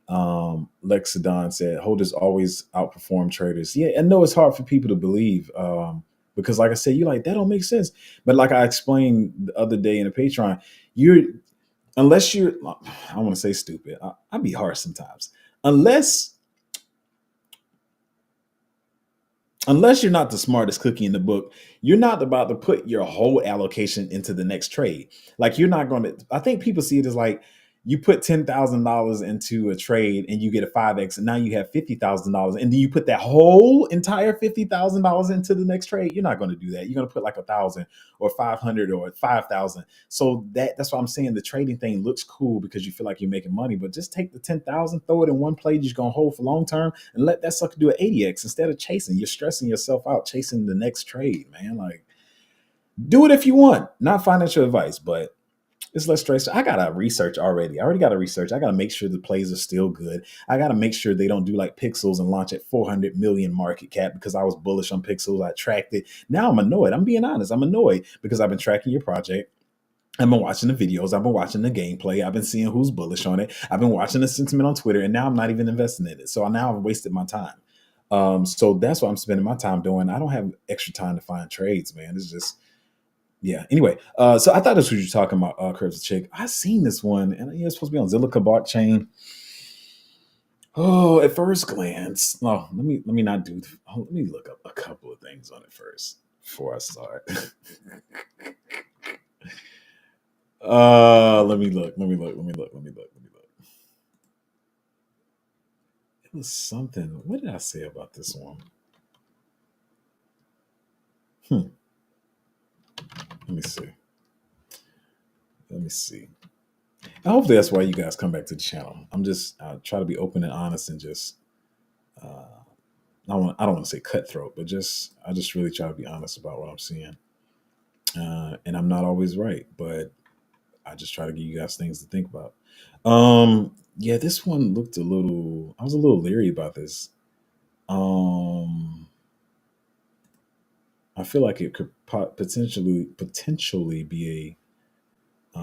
Lexidon said, holders always outperform traders. Yeah, I know it's hard for people to believe because, like I said, you're like, that don't make sense. But like I explained the other day in the Patreon, you're, unless you're, I want to say stupid. I be harsh sometimes. Unless you're not the smartest cookie in the book, you're not about to put your whole allocation into the next trade. Like, you're not going to, I think people see it as like, you put $10,000 into a trade and you get a 5X, and now you have $50,000. And then you put that whole entire $50,000 into the next trade. You're not going to do that. You're going to put like 1,000 or 500 or 5,000. So that's why I'm saying the trading thing looks cool because you feel like you're making money, but just take the 10,000, throw it in one play you're just going to hold for long term, and let that sucker do an 80X instead of chasing. You're stressing yourself out chasing the next trade, man. Like, do it if you want. Not financial advice, but it's less stress. I gotta research already. I already gotta research. I gotta make sure the plays are still good. I gotta make sure they don't do like Pixels and launch at 400 million market cap because I was bullish on Pixels. I tracked it. Now I'm annoyed. I'm being honest. I'm annoyed because I've been tracking your project. I've been watching the videos. I've been watching the gameplay. I've been seeing who's bullish on it. I've been watching the sentiment on Twitter, and now I'm not even investing in it. So now I've wasted my time. So that's what I'm spending my time doing. I don't have extra time to find trades, man. It's just, yeah. Anyway, so I thought this was you talking about Curves of Chick. I seen this one, and it's supposed to be on Zilliqa blockchain. Oh, at first glance, no. Let me not do. Let me look up a couple of things on it first before I start. Let me look. Let me look. Let me look. Let me look. Let me look. It was something. What did I say about this one? Hmm. Let me see. Let me see. And hopefully that's why you guys come back to the channel. I'm just try to be open and honest and just uh, I don't want to say cutthroat, but I just really try to be honest about what I'm seeing. And I'm not always right, but I just try to give you guys things to think about. Yeah, this one looked a little. I was a little leery about this. Um, I feel like it could potentially be a.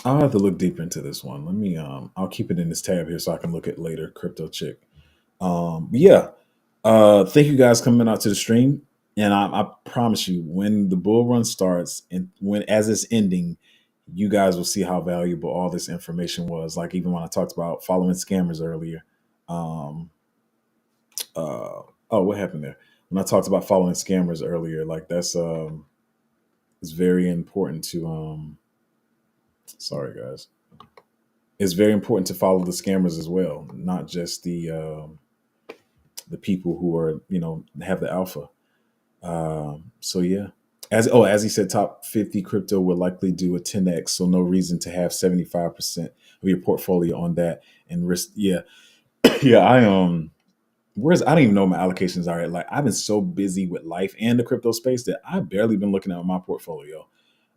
I'll have to look deeper into this one. Let me. I'll keep it in this tab here so I can look at later. Crypto chick. But yeah. Thank you guys coming out to the stream. And I promise you, when the bull run starts and when as it's ending, you guys will see how valuable all this information was. Like, even when I talked about following scammers earlier. Um, uh, oh, what happened there? When I talked about following scammers earlier, like that's it's very important to sorry guys. It's very important to follow the scammers as well, not just the people who are, have the alpha. So yeah. As he said, top 50 crypto will likely do a 10x, so no reason to have 75% of your portfolio on that and risk. Yeah. Yeah, whereas I don't even know what my allocations are. Like I've been so busy with life and the crypto space that I've barely been looking at my portfolio.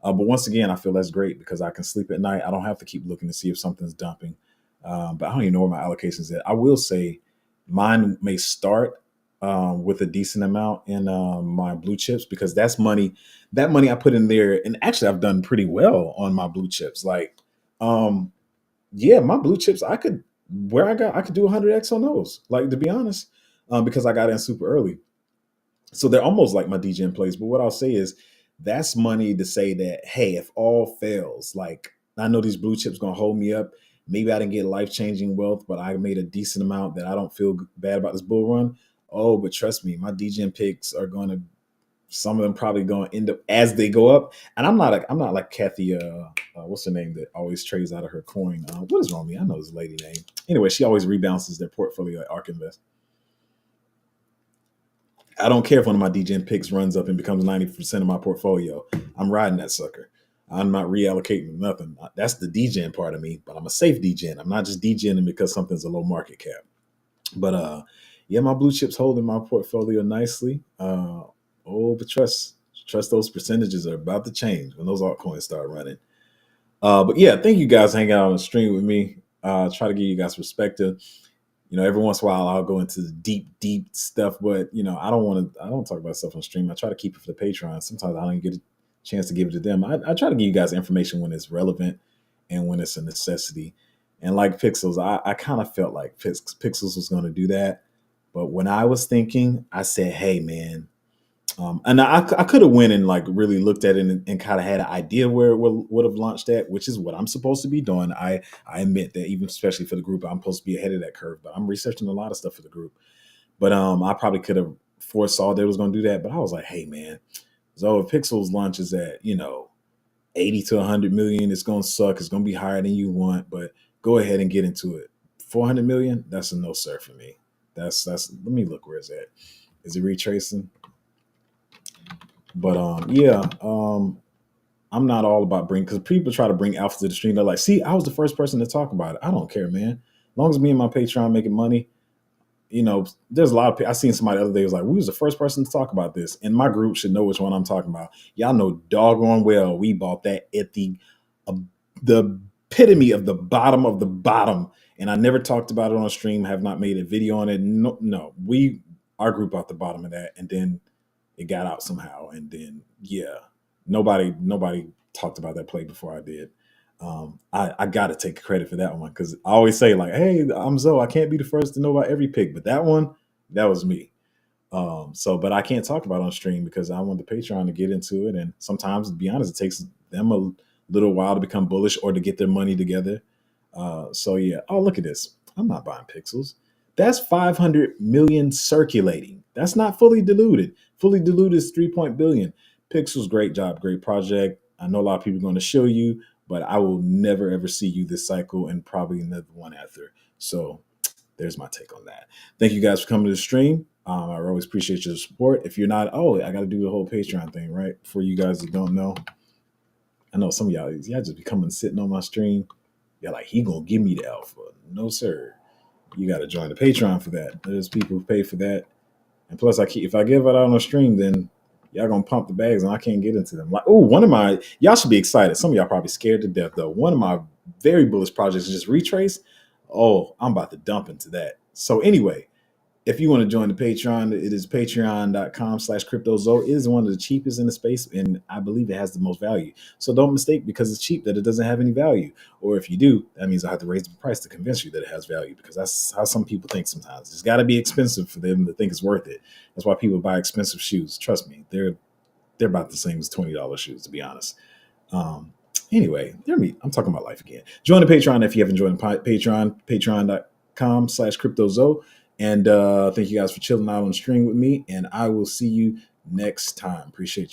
But once again, I feel that's great because I can sleep at night. I don't have to keep looking to see if something's dumping. But I don't even know where my allocations at. I will say mine may start with a decent amount in my blue chips because that's money. That money I put in there, and actually I've done pretty well on my blue chips. Like, um, yeah, my blue chips, I could do 100x on those. Like to be honest, because I got in super early, so they're almost like my DGen plays. But what I'll say is, that's money to say that hey, if all fails, like I know these blue chips gonna hold me up. Maybe I didn't get life changing wealth, but I made a decent amount that I don't feel bad about this bull run. Oh, but trust me, my DGen picks are going to, some of them probably going to end up as they go up. And I'm not like Kathy. What's her name that always trades out of her coin? What is wrong with me? I know this lady name. Anyway, she always rebalances their portfolio at ARK Invest. I don't care if one of my DGen picks runs up and becomes 90% of my portfolio. I'm riding that sucker. I'm not reallocating nothing. That's the DGen part of me, but I'm a safe DGen. I'm not just DGenning because something's a low market cap. But yeah, my blue chips holding my portfolio nicely. But trust those percentages are about to change when those altcoins start running. But yeah, thank you guys for hanging out on the stream with me. Try to give you guys perspective. Every once in a while I'll go into the deep stuff, but I don't talk about stuff on stream. I try to keep it for the Patreon. Sometimes I don't get a chance to give it to them. I try to give you guys information when it's relevant and when it's a necessity. And like Pixels, I kind of felt like Pixels was going to do that. But when I was thinking, I said, hey, man, and I could have went and like really looked at it and kind of had an idea where it would have launched at, which is what I'm supposed to be doing. I admit that even especially for the group, I'm supposed to be ahead of that curve, but I'm researching a lot of stuff for the group. But I probably could have foresaw they was going to do that. But I was like, hey man, so if Pixels launches at 80 to 100 million, it's going to suck. It's going to be higher than you want, but go ahead and get into it. 400 million, that's a no sir for me. That's let me look where it's at. Is it retracing? But I'm not all about bringing, because people try to bring alpha to the stream. They're like, see, I was the first person to talk about it. I don't care, man. As long as me and my Patreon making money, there's a lot of people. I seen somebody the other day was like, we was the first person to talk about this, and my group should know which one I'm talking about. Y'all know doggone well we bought that at uh, the epitome of the bottom of the bottom, and I never talked about it on stream. Have not made a video on it. No, our group bought the bottom of that, and then it got out somehow, and then yeah, nobody talked about that play before I did. I got to take credit for that one because I always say like, hey, I'm Zoe. I can't be the first to know about every pick, but that one, that was me. But I can't talk about it on stream because I want the Patreon to get into it, and sometimes, to be honest, it takes them a little while to become bullish or to get their money together. So yeah. Oh, look at this. I'm not buying pixels. That's 500 million circulating. That's not fully diluted. Fully diluted is 3 billion. Pixels, great job, great project. I know a lot of people are going to show you, but I will never ever see you this cycle and probably another one after. So there's my take on that. Thank you guys for coming to the stream. I always appreciate your support. If you're not, I got to do the whole Patreon thing, right? For you guys that don't know, I know some of y'all just be coming sitting on my stream. You're like, he gonna give me the alpha. No, sir. You got to join the Patreon for that. There's people who pay for that. And plus, if I give it out on a stream, then y'all gonna pump the bags and I can't get into them. Like, y'all should be excited. Some of y'all probably scared to death though. One of my very bullish projects is just retrace. Oh, I'm about to dump into that. So anyway, if you want to join the Patreon, it is patreon.com/cryptozo. It is one of the cheapest in the space, and I believe it has the most value. So don't mistake because it's cheap that it doesn't have any value. Or if you do, that means I have to raise the price to convince you that it has value, because that's how some people think sometimes. It's got to be expensive for them to think it's worth it. That's why people buy expensive shoes. Trust me, they're about the same as $20 shoes, to be honest. Anyway, I'm talking about life again. Join the Patreon if you haven't joined the Patreon, patreon.com/cryptozo. And thank you guys for chilling out on the stream with me. And I will see you next time. Appreciate you.